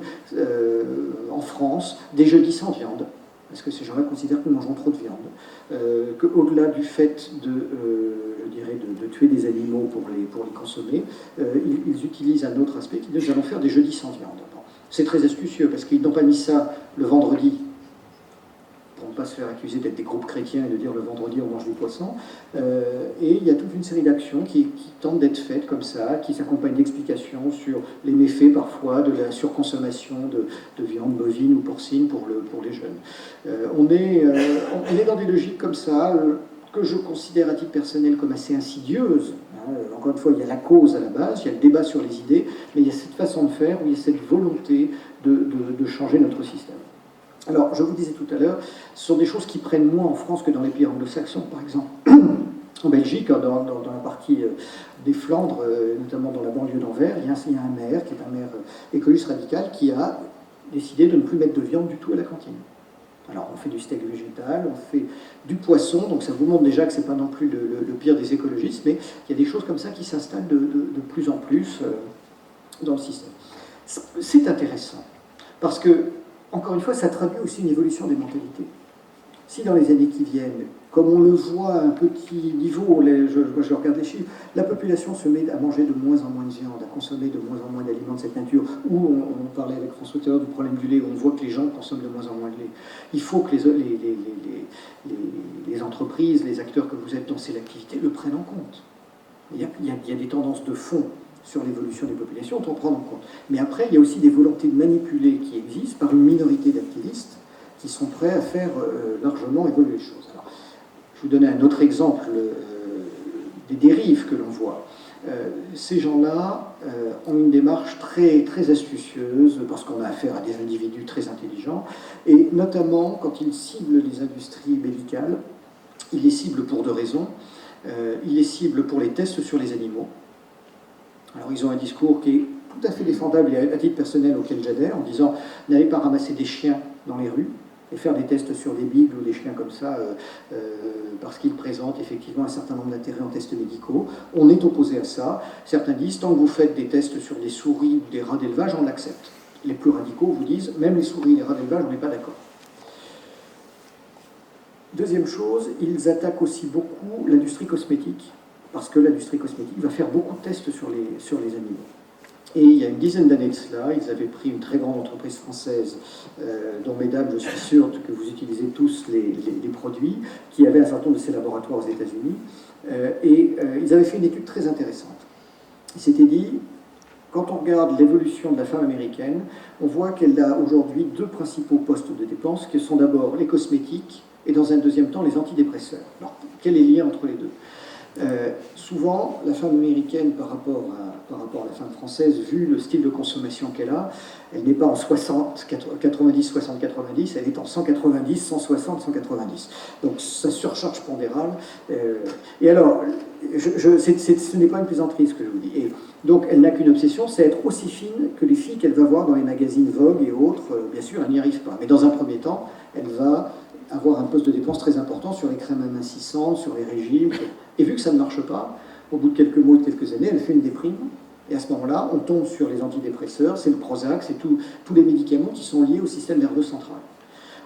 S1: en France des jeudis sans viande, parce que ces gens-là considèrent que nous mangeons trop de viande, qu'au-delà du fait de tuer des animaux pour les consommer, ils utilisent un autre aspect qui dit nous allons faire des jeudis sans viande. Bon, c'est très astucieux, parce qu'ils n'ont pas mis ça le vendredi, pour ne pas se faire accuser d'être des groupes chrétiens et de dire le vendredi on mange du poisson. Et il y a toute une série d'actions qui tentent d'être faites comme ça, qui s'accompagnent d'explications sur les méfaits parfois de la surconsommation de viande bovine ou porcine pour les jeunes. On est dans des logiques comme ça, que je considère à titre personnel comme assez insidieuses. Encore une fois, il y a la cause à la base, il y a le débat sur les idées, mais il y a cette façon de faire, où il y a cette volonté de changer notre système. Alors, je vous disais tout à l'heure, ce sont des choses qui prennent moins en France que dans les pays anglo-saxons, par exemple. En Belgique, dans la partie des Flandres, notamment dans la banlieue d'Anvers, il y a un maire, qui est un maire écologiste radical, qui a décidé de ne plus mettre de viande du tout à la cantine. Alors on fait du steak végétal, on fait du poisson, donc ça vous montre déjà que ce n'est pas non plus le pire des écologistes, mais il y a des choses comme ça qui s'installent de plus en plus dans le système. C'est intéressant, parce que, encore une fois, ça traduit aussi une évolution des mentalités. Si dans les années qui viennent, comme on le voit à un petit niveau, je regarde les chiffres, la population se met à manger de moins en moins de viande, à consommer de moins en moins d'aliments de cette nature, où on parlait avec François tout à l'heure du problème du lait, où on voit que les gens consomment de moins en moins de lait. Il faut que les entreprises, les acteurs que vous êtes dans cette activité le prennent en compte. Il y a des tendances de fond sur l'évolution des populations, on doit prendre en compte. Mais après, il y a aussi des volontés de manipuler qui existent par une minorité d'activistes qui sont prêts à faire largement évoluer les choses. Alors, je vais vous donner un autre exemple des dérives que l'on voit. Ces gens-là ont une démarche très, très astucieuse, parce qu'on a affaire à des individus très intelligents, et notamment quand ils ciblent les industries médicales, ils les ciblent pour deux raisons. Ils les ciblent pour les tests sur les animaux. Alors ils ont un discours qui est tout à fait défendable et à titre personnel auquel j'adhère, en disant n'allez pas ramasser des chiens dans les rues et faire des tests sur des beagles ou des chiens comme ça parce qu'ils présentent effectivement un certain nombre d'intérêts en tests médicaux. On est opposé à ça. Certains disent tant que vous faites des tests sur des souris ou des rats d'élevage, on l'accepte. Les plus radicaux vous disent même les souris et les rats d'élevage, on n'est pas d'accord. Deuxième chose, ils attaquent aussi beaucoup l'industrie cosmétique, parce que l'industrie cosmétique va faire beaucoup de tests sur les animaux. Et il y a une dizaine d'années de cela, ils avaient pris une très grande entreprise française, dont, mesdames, je suis sûr que vous utilisez tous les produits, qui avait un certain nombre de ces laboratoires aux États-Unis, et ils avaient fait une étude très intéressante. Ils s'étaient dit, quand on regarde l'évolution de la femme américaine, on voit qu'elle a aujourd'hui deux principaux postes de dépenses, qui sont d'abord les cosmétiques, et dans un deuxième temps les antidépresseurs. Alors, quel est le lien entre les deux ? Souvent, la femme américaine par rapport à la femme française, vu le style de consommation qu'elle a, elle n'est pas en 60, 90, 60, 90, elle est en 190, 160, 190. Donc sa surcharge pondérale. Et alors, ce n'est pas une plaisanterie ce que je vous dis. Et donc elle n'a qu'une obsession, c'est être aussi fine que les filles qu'elle va voir dans les magazines Vogue et autres. Bien sûr, elle n'y arrive pas. Mais dans un premier temps, elle va avoir un poste de dépense très important sur les crèmes amincissantes, sur les régimes. Et vu que ça ne marche pas, au bout de quelques mois, de quelques années, elle fait une déprime. Et à ce moment-là, on tombe sur les antidépresseurs, c'est le Prozac, c'est tous les médicaments qui sont liés au système nerveux central.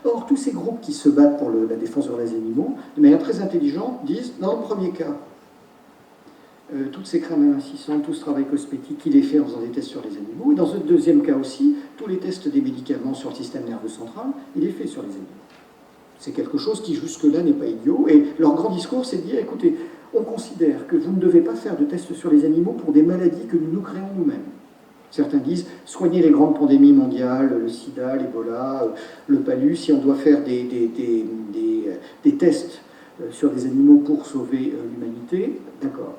S1: Or, tous ces groupes qui se battent pour la défense sur les animaux, de manière très intelligente, disent, dans le premier cas, toutes ces crèmes amincissantes, tout ce travail cosmétique, il est fait en faisant des tests sur les animaux. Et dans un deuxième cas aussi, tous les tests des médicaments sur le système nerveux central, il est fait sur les animaux. C'est quelque chose qui jusque-là n'est pas idiot. Et leur grand discours, c'est de dire, écoutez, on considère que vous ne devez pas faire de tests sur les animaux pour des maladies que nous créons nous-mêmes. Certains disent, soigner les grandes pandémies mondiales, le sida, l'Ebola, le palu, si on doit faire des tests sur des animaux pour sauver l'humanité, d'accord.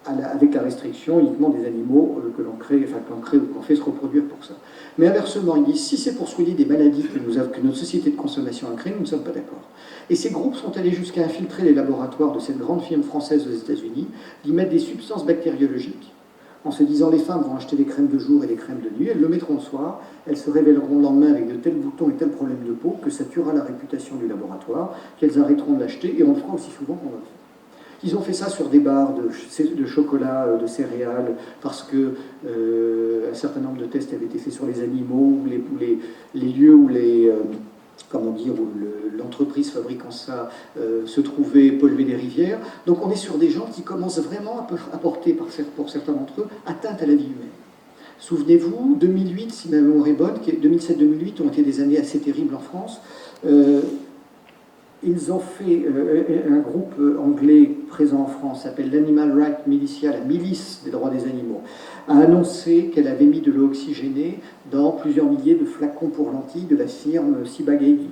S1: Avec la restriction uniquement des animaux que l'on crée, ou qu'on fait se reproduire pour ça. Mais inversement, ils disent, si c'est pour soigner des maladies que notre société de consommation a créées, nous ne sommes pas d'accord. Et ces groupes sont allés jusqu'à infiltrer les laboratoires de cette grande firme française aux États-Unis, d'y mettre des substances bactériologiques, en se disant les femmes vont acheter des crèmes de jour et des crèmes de nuit, elles le mettront le soir, elles se révéleront le lendemain avec de tels boutons et tels problèmes de peau que ça tuera la réputation du laboratoire, qu'elles arrêteront de l'acheter et on le fera aussi souvent qu'on va le faire. Ils ont fait ça sur des barres de chocolat, de céréales, parce que un certain nombre de tests avaient été faits sur les animaux, ou les lieux où l'entreprise fabriquant ça se trouvait polluer des rivières. Donc on est sur des gens qui commencent vraiment à porter, pour certains d'entre eux, atteinte à la vie humaine. Souvenez-vous, 2008, si ma mémoire est bonne, 2007-2008 ont été des années assez terribles en France. Ils ont fait, un groupe anglais présent en France, s'appelle l'Animal Rights Militia, la milice des droits des animaux, a annoncé qu'elle avait mis de l'eau oxygénée dans plusieurs milliers de flacons pour lentilles de la firme Ciba-Geigy.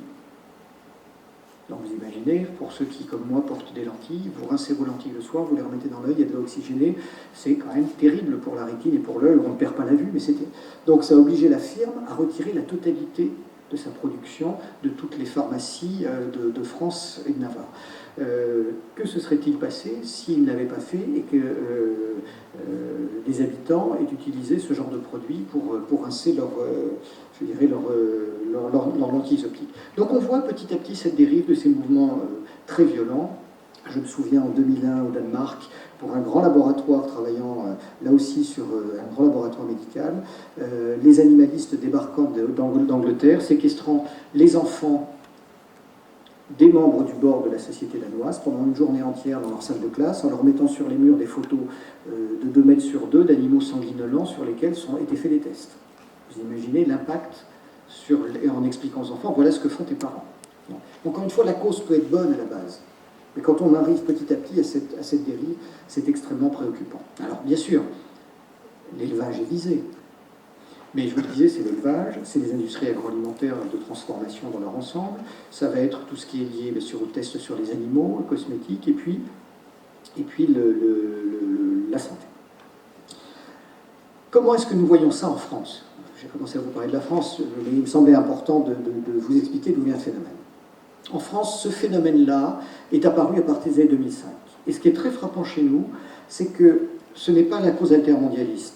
S1: Donc vous imaginez, pour ceux qui, comme moi, portent des lentilles, vous rincez vos lentilles le soir, vous les remettez dans l'œil, il y a de l'eau oxygénée, c'est quand même terrible pour la rétine et pour l'œil, on ne perd pas la vue, mais c'était... Donc ça a obligé la firme à retirer la totalité de sa production de toutes les pharmacies de France et de Navarre. Que se serait-il passé s'il n'avait pas fait et que les habitants aient utilisé ce genre de produit pour rincer leur lentille optique. Donc on voit petit à petit cette dérive de ces mouvements très violents. Je me souviens en 2001 au Danemark, pour un grand laboratoire travaillant là aussi sur un grand laboratoire médical, les animalistes débarquant d'Angleterre, séquestrant les enfants des membres du board de la société danoise pendant une journée entière dans leur salle de classe, en leur mettant sur les murs des photos de 2 mètres sur 2 d'animaux sanguinolents sur lesquels étaient faits des tests. Vous imaginez l'impact en expliquant aux enfants, voilà ce que font tes parents. Encore une fois, la cause peut être bonne à la base. Mais quand on arrive petit à petit à cette dérive, c'est extrêmement préoccupant. Alors, bien sûr, l'élevage est visé. Mais je vous le disais, c'est l'élevage, c'est les industries agroalimentaires de transformation dans leur ensemble. Ça va être tout ce qui est lié, bien sûr, aux tests sur les animaux, aux cosmétiques, et puis la santé. Comment est-ce que nous voyons ça en France? J'ai commencé à vous parler de la France, mais il me semblait important de vous expliquer d'où vient le phénomène. En France, ce phénomène-là est apparu à partir des années 2005. Et ce qui est très frappant chez nous, c'est que ce n'est pas la cause altermondialiste,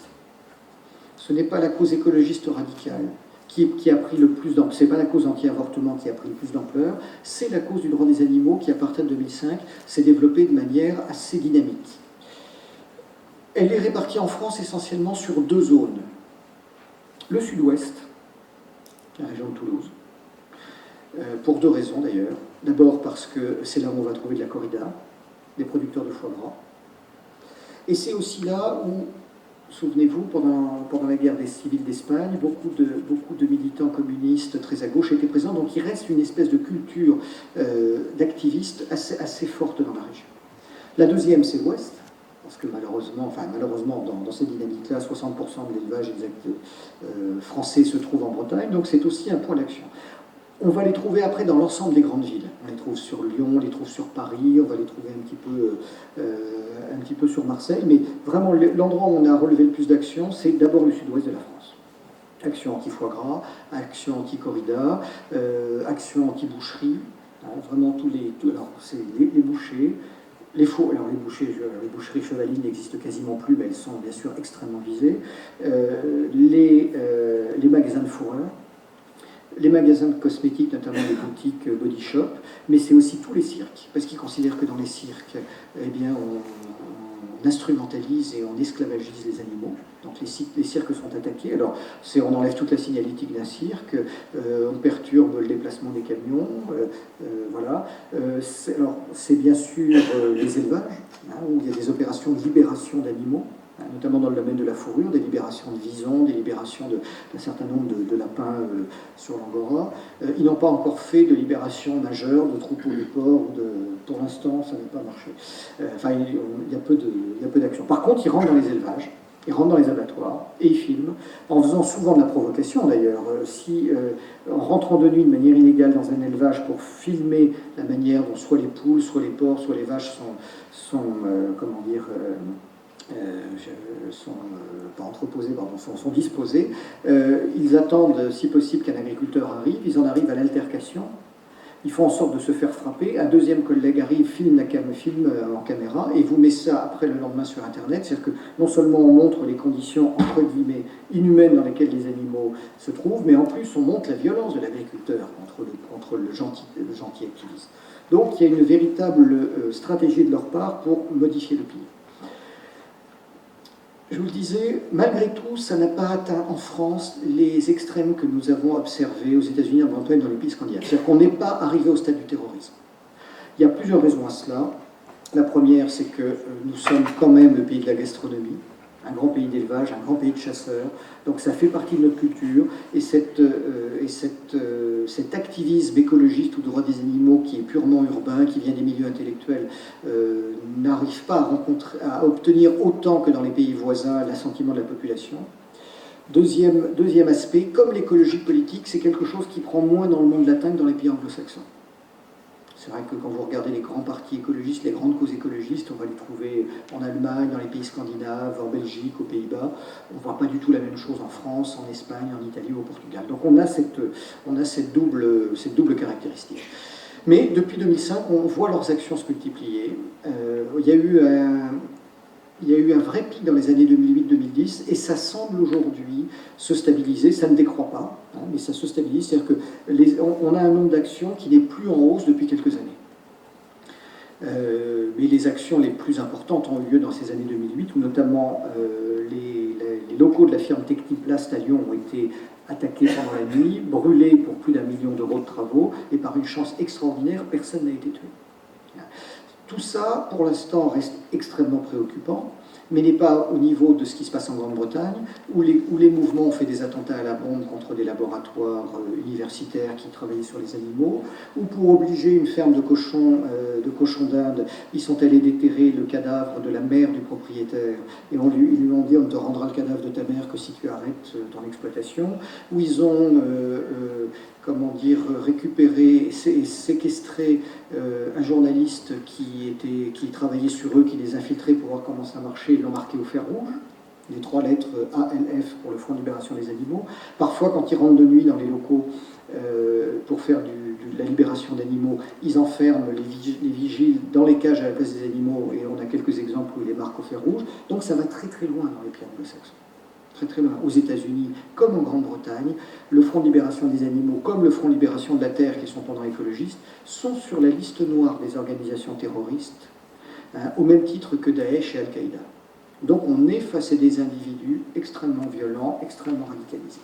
S1: ce n'est pas la cause écologiste radicale qui a pris le plus d'ampleur, ce n'est pas la cause anti-avortement qui a pris le plus d'ampleur, c'est la cause du droit des animaux qui, à partir de 2005, s'est développée de manière assez dynamique. Elle est répartie en France essentiellement sur 2 zones. Le sud-ouest, la région de Toulouse, pour 2 raisons d'ailleurs. D'abord parce que c'est là où on va trouver de la corrida, des producteurs de foie gras. Et c'est aussi là où, souvenez-vous, pendant la guerre civile d'Espagne, beaucoup de militants communistes très à gauche étaient présents, donc il reste une espèce de culture d'activistes assez forte dans la région. La deuxième, c'est l'ouest, parce que malheureusement dans cette dynamique-là, 60% de l'élevage français se trouve en Bretagne, donc c'est aussi un point d'action. On va les trouver après dans l'ensemble des grandes villes. On les trouve sur Lyon, on les trouve sur Paris, on va les trouver un petit peu sur Marseille, mais vraiment l'endroit où on a relevé le plus d'actions, c'est d'abord le sud-ouest de la France. Action anti-foie gras, action anti-corrida, action anti-boucherie, vraiment alors c'est les bouchers, les boucheries chevalines n'existent quasiment plus, mais elles sont bien sûr extrêmement visées, les magasins de fourreurs, les magasins de cosmétiques, notamment les boutiques Body Shop, mais c'est aussi tous les cirques, parce qu'ils considèrent que dans les cirques, eh bien, on instrumentalise et on esclavagise les animaux. Donc les cirques sont attaqués. Alors, on enlève toute la signalétique d'un cirque, on perturbe le déplacement des camions, voilà. C'est bien sûr les élevages, où il y a des opérations de libération d'animaux, notamment dans le domaine de la fourrure, des libérations de visons, des libérations d'un certain nombre de lapins sur l'Angora. Ils n'ont pas encore fait de libération majeure de troupeaux de porcs, pour l'instant ça n'a pas marché. Il y a peu d'action. Par contre, ils rentrent dans les élevages, ils rentrent dans les abattoirs et ils filment, en faisant souvent de la provocation d'ailleurs. En rentrant de nuit de manière illégale dans un élevage pour filmer la manière dont soit les poules, soit les porcs, soit les vaches sont disposés. Ils attendent, si possible, qu'un agriculteur arrive. Ils en arrivent à l'altercation. Ils font en sorte de se faire frapper. Un deuxième collègue arrive, filme en caméra et vous met ça après le lendemain sur Internet. C'est-à-dire que non seulement on montre les conditions, entre guillemets, inhumaines dans lesquelles les animaux se trouvent, mais en plus on montre la violence de l'agriculteur contre le gentil activiste. Donc il y a une véritable stratégie de leur part pour modifier le pays. Je vous le disais, malgré tout, ça n'a pas atteint en France les extrêmes que nous avons observés aux États-Unis, en Bretagne, dans les pays scandinaves. C'est-à-dire qu'on n'est pas arrivé au stade du terrorisme. Il y a plusieurs raisons à cela. La première, c'est que nous sommes quand même le pays de la gastronomie, un grand pays d'élevage, un grand pays de chasseurs, donc ça fait partie de notre culture, et cet activisme écologiste ou droit des animaux qui est purement urbain, qui vient des milieux intellectuels, n'arrive pas à obtenir autant que dans les pays voisins l'assentiment de la population. Deuxième aspect, comme l'écologie politique, c'est quelque chose qui prend moins dans le monde latin que dans les pays anglo-saxons. C'est vrai que quand vous regardez les grands partis écologistes, les grandes causes écologistes, on va les trouver en Allemagne, dans les pays scandinaves, en Belgique, aux Pays-Bas. On ne voit pas du tout la même chose en France, en Espagne, en Italie ou au Portugal. Donc on a cette double caractéristique. Mais depuis 2005, on voit leurs actions se multiplier. Il y a eu un vrai pic dans les années 2008-2010 et ça semble aujourd'hui se stabiliser. Ça ne décroît pas, hein, mais ça se stabilise. C'est-à-dire qu'on a un nombre d'actions qui n'est plus en hausse depuis quelques années. Mais les actions les plus importantes ont eu lieu dans ces années 2008, où notamment les locaux de la firme Techniplast à Lyon ont été attaqués pendant la nuit, brûlés pour plus d'1 million d'euros de travaux, et par une chance extraordinaire, personne n'a été tué. Tout ça, pour l'instant, reste extrêmement préoccupant, mais n'est pas au niveau de ce qui se passe en Grande-Bretagne, où les mouvements ont fait des attentats à la bombe contre des laboratoires universitaires qui travaillaient sur les animaux, ou pour obliger une ferme de cochons d'Inde, ils sont allés déterrer le cadavre de la mère du propriétaire, et ils lui ont dit on te rendra le cadavre de ta mère que si tu arrêtes ton exploitation, où ils ont récupéré et séquestré un journaliste qui travaillait sur eux, qui les infiltrait pour voir comment ça marchait, ils l'ont marqué au fer rouge, les 3 lettres ALF pour le Front de Libération des Animaux. Parfois, quand ils rentrent de nuit dans les locaux pour faire de la libération d'animaux, ils enferment les vigiles dans les cages à la place des animaux, et on a quelques exemples où ils les marquent au fer rouge. Donc ça va très très loin dans les pays anglo-saxons. Très très loin. Aux États-Unis, comme en Grande-Bretagne, le Front de Libération des Animaux, comme le Front de Libération de la Terre, qui sont pendant écologistes, sont sur la liste noire des organisations terroristes, hein, au même titre que Daesh et Al-Qaïda. Donc on est face à des individus extrêmement violents, extrêmement radicalisés.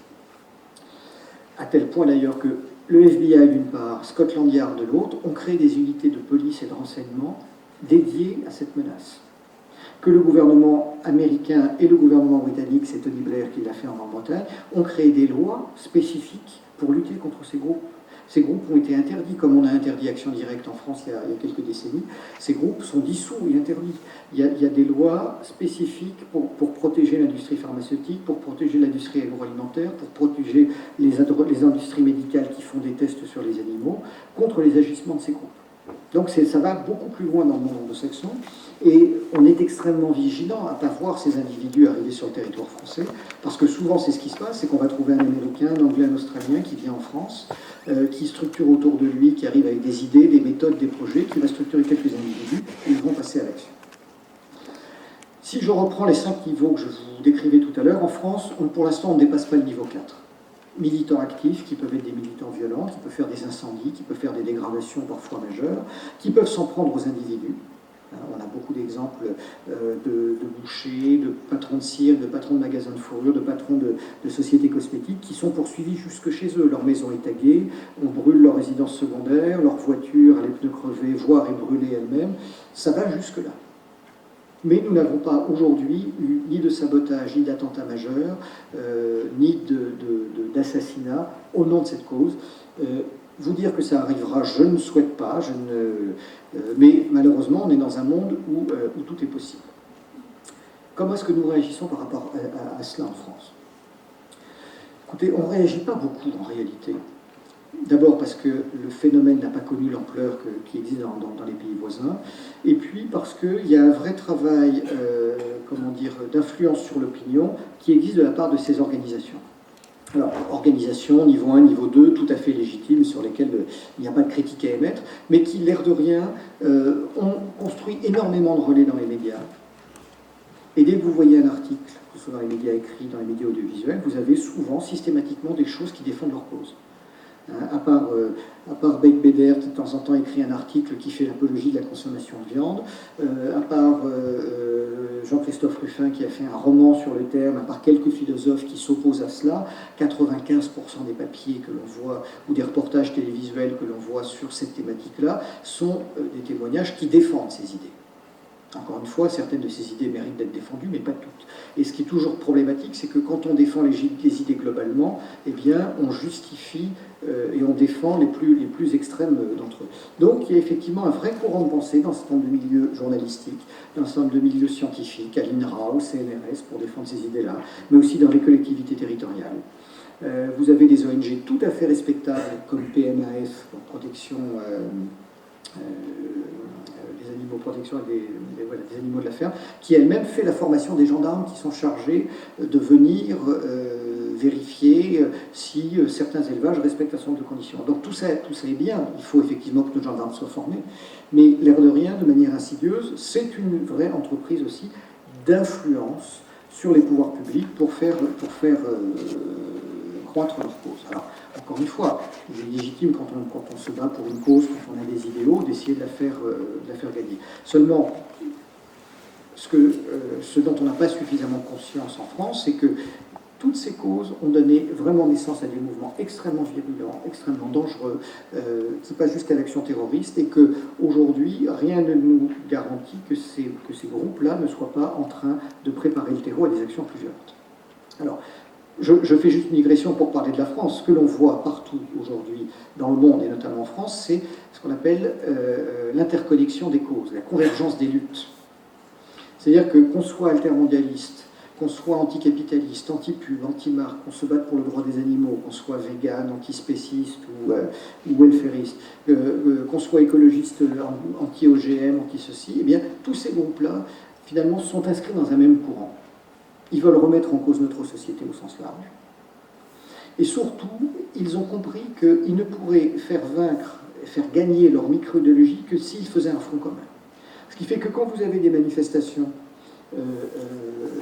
S1: À tel point d'ailleurs que le FBI d'une part, Scotland Yard de l'autre, ont créé des unités de police et de renseignement dédiées à cette menace. Que le gouvernement américain et le gouvernement britannique, c'est Tony Blair qui l'a fait en Grande-Bretagne, ont créé des lois spécifiques pour lutter contre ces groupes. Ces groupes ont été interdits, comme on a interdit Action Directe en France il y a quelques décennies. Ces groupes sont dissous et interdits. Il y a des lois spécifiques pour protéger l'industrie pharmaceutique, pour protéger l'industrie agroalimentaire, pour protéger les industries médicales qui font des tests sur les animaux, contre les agissements de ces groupes. Donc ça va beaucoup plus loin dans le monde anglo-saxon, et on est extrêmement vigilant à ne pas voir ces individus arriver sur le territoire français, parce que souvent c'est ce qui se passe, c'est qu'on va trouver un Américain, un Anglais, un Australien qui vient en France, qui structure autour de lui, qui arrive avec des idées, des méthodes, des projets, qui va structurer quelques individus, et ils vont passer à l'action. Si je reprends les 5 niveaux que je vous décrivais tout à l'heure, en France, pour l'instant on ne dépasse pas le niveau 4. Militants actifs, qui peuvent être des militants violents, qui peuvent faire des incendies, qui peuvent faire des dégradations parfois majeures, qui peuvent s'en prendre aux individus. On a beaucoup d'exemples de bouchers, de patrons de cirque, de patrons de magasins de fourrure, de patrons de sociétés cosmétiques qui sont poursuivis jusque chez eux. Leur maison est taguée, on brûle leur résidence secondaire, leur voiture a les pneus crevés, voire est brûlée elle-même. Ça va jusque-là. Mais nous n'avons pas aujourd'hui eu ni de sabotage, ni d'attentat majeur, ni d'assassinat au nom de cette cause. Vous dire que ça arrivera, je ne souhaite pas, mais malheureusement, on est dans un monde où tout est possible. Comment est-ce que nous réagissons par rapport à cela en France? Écoutez, on ne réagit pas beaucoup en réalité. D'abord parce que le phénomène n'a pas connu l'ampleur qui existe dans les pays voisins, et puis parce qu'il y a un vrai travail d'influence sur l'opinion qui existe de la part de ces organisations. Alors, organisations, niveau 1, niveau 2, tout à fait légitimes, sur lesquelles il n'y a pas de critique à émettre, mais qui, l'air de rien, ont construit énormément de relais dans les médias. Et dès que vous voyez un article, que ce soit dans les médias écrits, dans les médias audiovisuels, vous avez souvent, systématiquement, des choses qui défendent leur cause. À part Beck Beder qui de temps en temps écrit un article qui fait l'apologie de la consommation de viande, à part Jean-Christophe Ruffin qui a fait un roman sur le terme, à part quelques philosophes qui s'opposent à cela, 95% des papiers que l'on voit ou des reportages télévisuels que l'on voit sur cette thématique-là sont des témoignages qui défendent ces idées. Encore une fois, certaines de ces idées méritent d'être défendues, mais pas toutes. Et ce qui est toujours problématique, c'est que quand on défend les idées globalement, eh bien, on justifie et on défend les plus extrêmes d'entre eux. Donc, il y a effectivement un vrai courant de pensée dans un certain nombre de milieux journalistiques, dans un certain nombre de milieux scientifiques, à l'INRA, au CNRS, pour défendre ces idées-là, mais aussi dans les collectivités territoriales. Vous avez des ONG tout à fait respectables, comme PMAF, pour protection des animaux de protection et des animaux de la ferme, qui elle-même fait la formation des gendarmes qui sont chargés de venir vérifier si certains élevages respectent un certain nombre de conditions. Donc tout ça est bien, il faut effectivement que nos gendarmes soient formés, mais l'air de rien, de manière insidieuse, c'est une vraie entreprise aussi d'influence sur les pouvoirs publics pour faire croître leur cause. Alors, encore une fois, il est légitime quand on se bat pour une cause, quand on a des idéaux, d'essayer de la faire gagner. Seulement, ce dont on n'a pas suffisamment conscience en France, c'est que toutes ces causes ont donné vraiment naissance à des mouvements extrêmement virulents, extrêmement dangereux, qui passent jusqu'à l'action terroriste, et qu'aujourd'hui, rien ne nous garantit que ces groupes-là ne soient pas en train de préparer le terreau à des actions plus violentes. Alors, je fais juste une digression pour parler de la France. Ce que l'on voit partout aujourd'hui dans le monde, et notamment en France, c'est ce qu'on appelle l'interconnexion des causes, la convergence des luttes. C'est-à-dire qu'on soit altermondialiste, qu'on soit anticapitaliste, anti-pub, anti-marque, qu'on se batte pour le droit des animaux, qu'on soit vegan, antispéciste ou welfariste, qu'on soit écologiste, anti-OGM, anti-ceci, eh bien, tous ces groupes-là, finalement, sont inscrits dans un même courant. Ils veulent remettre en cause notre société au sens large. Et surtout, ils ont compris qu'ils ne pourraient faire gagner leur micro-idéologie que s'ils faisaient un front commun. Ce qui fait que quand vous avez des manifestations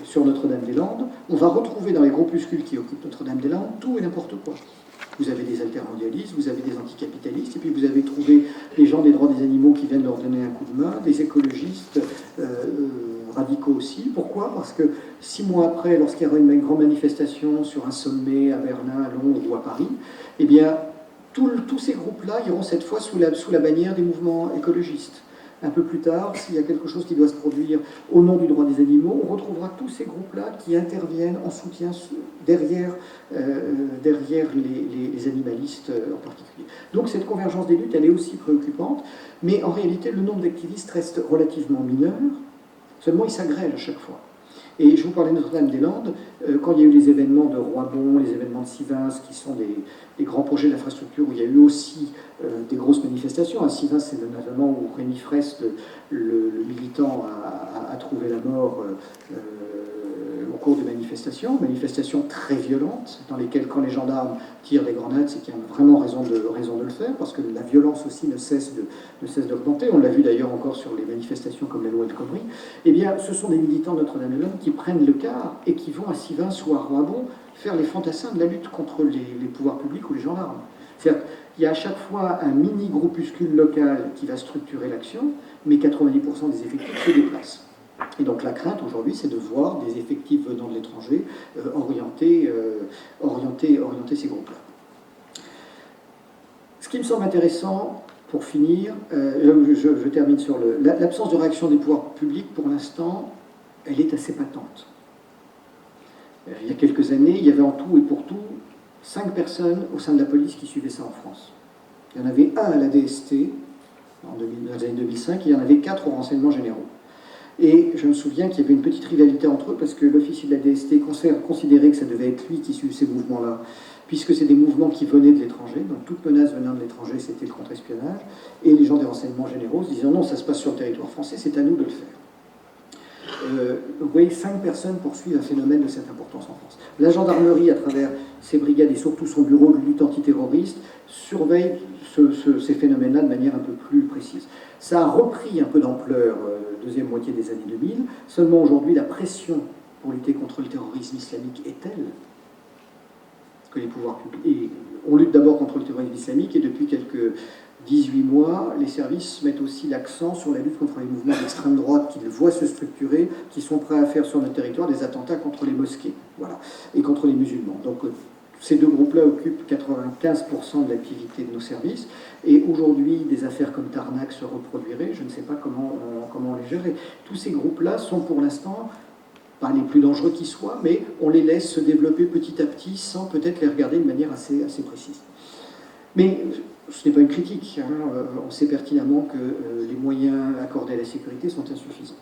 S1: sur Notre-Dame-des-Landes, on va retrouver dans les groupuscules qui occupent Notre-Dame-des-Landes tout et n'importe quoi. Vous avez des altermondialistes, vous avez des anticapitalistes, et puis vous avez trouvé les gens des droits des animaux qui viennent leur donner un coup de main, des écologistes radicaux aussi. Pourquoi? Parce que 6 mois après, lorsqu'il y aura une grande manifestation sur un sommet à Berlin, à Londres ou à Paris, eh bien, tous ces groupes-là iront cette fois sous la bannière des mouvements écologistes. Un peu plus tard, s'il y a quelque chose qui doit se produire au nom du droit des animaux, on retrouvera tous ces groupes-là qui interviennent en soutien derrière les animalistes en particulier. Donc cette convergence des luttes, elle est aussi préoccupante, mais en réalité, le nombre d'activistes reste relativement mineur, seulement il s'agrège à chaque fois. Et je vous parlais de Notre-Dame-des-Landes, quand il y a eu les événements de Roibon, les événements de Sivins, qui sont des grands projets d'infrastructure où il y a eu aussi des grosses manifestations. À Sivins, c'est notamment où Rémi Fraisse, le militant, a trouvé la mort au cours de manifestations très violentes, dans lesquelles quand les gendarmes tirent des grenades, c'est qu'il y a vraiment raison de le faire, parce que la violence aussi ne cesse d'augmenter. On l'a vu d'ailleurs encore sur les manifestations comme la loi El Khomri. Eh bien, ce sont des militants de Notre-Dame-des-Landes qui prennent le quart et qui vont à Sivins ou à Roibon faire les fantassins de la lutte contre les pouvoirs publics ou les gendarmes. C'est-à-dire qu'il y a à chaque fois un mini-groupuscule local qui va structurer l'action, mais 90% des effectifs se déplacent. Et donc la crainte aujourd'hui, c'est de voir des effectifs venant de l'étranger orienter ces groupes-là. Ce qui me semble intéressant, pour finir, je termine sur l'absence de réaction des pouvoirs publics, pour l'instant, elle est assez patente. Il y a quelques années, il y avait en tout et pour tout 5 personnes au sein de la police qui suivaient ça en France. Il y en avait un à la DST, dans les années 2005, et il y en avait 4 aux renseignements généraux. Et je me souviens qu'il y avait une petite rivalité entre eux, parce que l'officier de la DST considérait que ça devait être lui qui suivait ces mouvements-là, puisque c'est des mouvements qui venaient de l'étranger, donc toute menace venant de l'étranger, c'était le contre-espionnage, et les gens des renseignements généraux se disaient non, ça se passe sur le territoire français, c'est à nous de le faire. Vous voyez, 5 personnes poursuivent un phénomène de cette importance en France. La gendarmerie, à travers ses brigades et surtout son bureau de lutte antiterroriste, surveille ces phénomènes-là de manière un peu plus précise. Ça a repris un peu d'ampleur deuxième moitié des années 2000, seulement aujourd'hui la pression pour lutter contre le terrorisme islamique est telle que les pouvoirs publics... Et on lutte d'abord contre le terrorisme islamique, et depuis quelques 18 mois, les services mettent aussi l'accent sur la lutte contre les mouvements d'extrême droite qui le voient se structurer, qui sont prêts à faire sur notre territoire des attentats contre les mosquées, voilà, et contre les musulmans. Donc ces deux groupes-là occupent 95% de l'activité de nos services, et aujourd'hui, des affaires comme Tarnac se reproduiraient, je ne sais pas comment les gérer. Tous ces groupes-là sont pour l'instant pas les plus dangereux qui soient, mais on les laisse se développer petit à petit sans peut-être les regarder de manière assez précise. Mais ce n'est pas une critique, hein. On sait pertinemment que les moyens accordés à la sécurité sont insuffisants.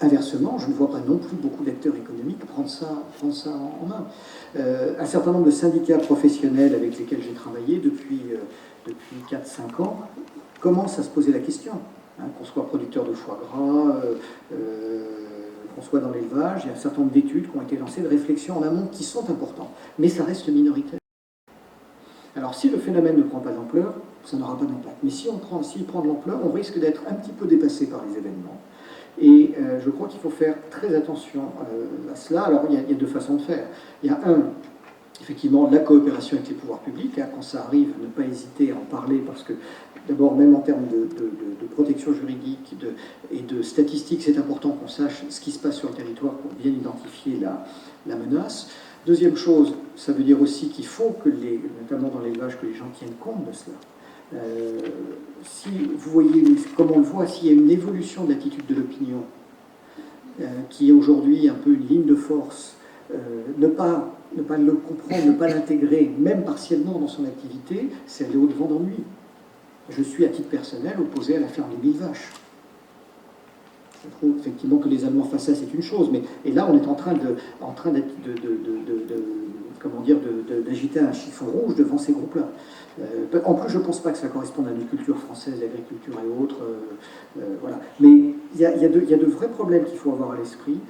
S1: Inversement, je ne vois pas non plus beaucoup d'acteurs économiques prendre ça en main. Un certain nombre de syndicats professionnels avec lesquels j'ai travaillé depuis 4-5 ans commence à se poser la question, hein, qu'on soit producteur de foie gras, qu'on soit dans l'élevage, il y a un certain nombre d'études qui ont été lancées, de réflexions en amont qui sont importantes, mais ça reste minoritaire. Alors si le phénomène ne prend pas d'ampleur, ça n'aura pas d'impact. Mais s'il prend de l'ampleur, on risque d'être un petit peu dépassé par les événements. Et je crois qu'il faut faire très attention à cela. Alors il y a deux façons de faire. Il y a effectivement, la coopération avec les pouvoirs publics. Hein, quand ça arrive, ne pas hésiter à en parler parce que, d'abord, même en termes de protection juridique et de statistiques, c'est important qu'on sache ce qui se passe sur le territoire pour bien identifier la menace. Deuxième chose, ça veut dire aussi qu'il faut que, notamment dans l'élevage, que les gens tiennent compte de cela. Si vous voyez, comme on le voit, s'il y a une évolution de l'attitude de l'opinion, qui est aujourd'hui un peu une ligne de force, ne pas le comprendre, ne pas l'intégrer, même partiellement dans son activité, c'est aller au-devant d'ennui. Je suis, à titre personnel, opposé à la ferme des 1000 vaches. Je trouve effectivement que les Allemands fassent ça, c'est une chose, mais et là on est en train d'agiter un chiffon rouge devant ces groupes-là. En plus, je ne pense pas que ça corresponde à une culture française, l'agriculture et autres. Voilà. Mais il y a de vrais problèmes qu'il faut avoir à l'esprit,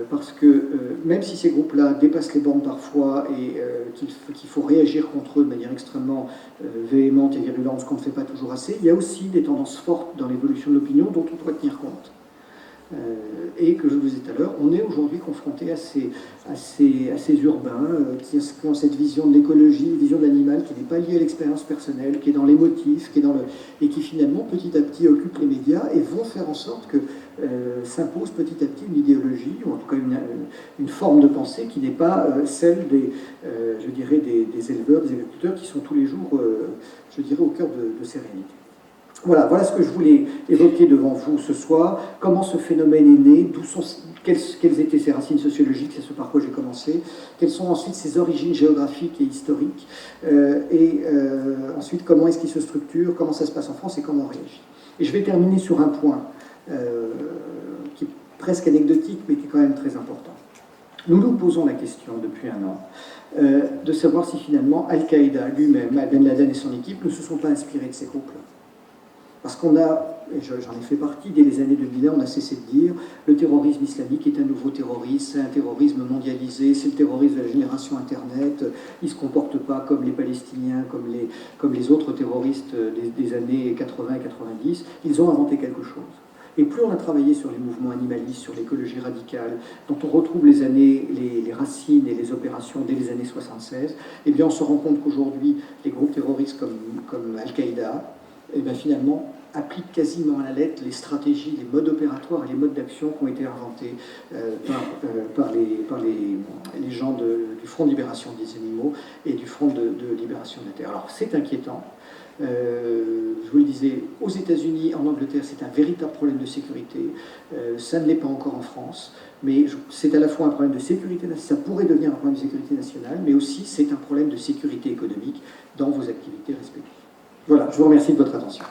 S1: parce que même si ces groupes-là dépassent les bornes parfois et qu'il faut réagir contre eux de manière extrêmement véhémente et virulente, ce qu'on ne fait pas toujours assez, il y a aussi des tendances fortes dans l'évolution de l'opinion dont on doit tenir compte. Et que je vous disais tout à l'heure, on est aujourd'hui confronté à ces urbains qui ont cette vision de l'écologie, une vision de l'animal qui n'est pas liée à l'expérience personnelle, qui est dans l'émotif, et qui finalement petit à petit occupe les médias et vont faire en sorte que s'impose petit à petit une idéologie, ou en tout cas une forme de pensée qui n'est pas celle des éleveurs, des agriculteurs qui sont tous les jours, je dirais, au cœur de ces réalités. Voilà ce que je voulais évoquer devant vous ce soir. Comment ce phénomène est né, quelles étaient ses racines sociologiques, c'est ce par quoi j'ai commencé, quelles sont ensuite ses origines géographiques et historiques, ensuite comment est-ce qu'il se structure, comment ça se passe en France et comment on réagit. Et je vais terminer sur un point qui est presque anecdotique mais qui est quand même très important. Nous nous posons la question depuis un an de savoir si finalement Al-Qaïda lui-même, Ben Laden et son équipe ne se sont pas inspirés de ces groupes-là. Parce qu'on a, et j'en ai fait partie, dès les années 2000, on a cessé de dire le terrorisme islamique est un nouveau terrorisme, c'est un terrorisme mondialisé, c'est le terrorisme de la génération Internet, il ne se comporte pas comme les Palestiniens, comme les autres terroristes des années 80 et 90, ils ont inventé quelque chose. Et plus on a travaillé sur les mouvements animalistes, sur l'écologie radicale, dont on retrouve les racines et les opérations dès les années 76, eh bien on se rend compte qu'aujourd'hui, les groupes terroristes comme Al-Qaïda, et bien finalement, appliquent quasiment à la lettre les stratégies, les modes opératoires et les modes d'action qui ont été inventés par les gens du Front de libération des animaux et du Front de libération de la terre. Alors c'est inquiétant. Je vous le disais, aux États-Unis, en Angleterre, c'est un véritable problème de sécurité. Ça ne l'est pas encore en France, mais c'est à la fois un problème de sécurité, ça pourrait devenir un problème de sécurité nationale, mais aussi c'est un problème de sécurité économique dans vos activités respectives. Voilà, je vous remercie de votre attention.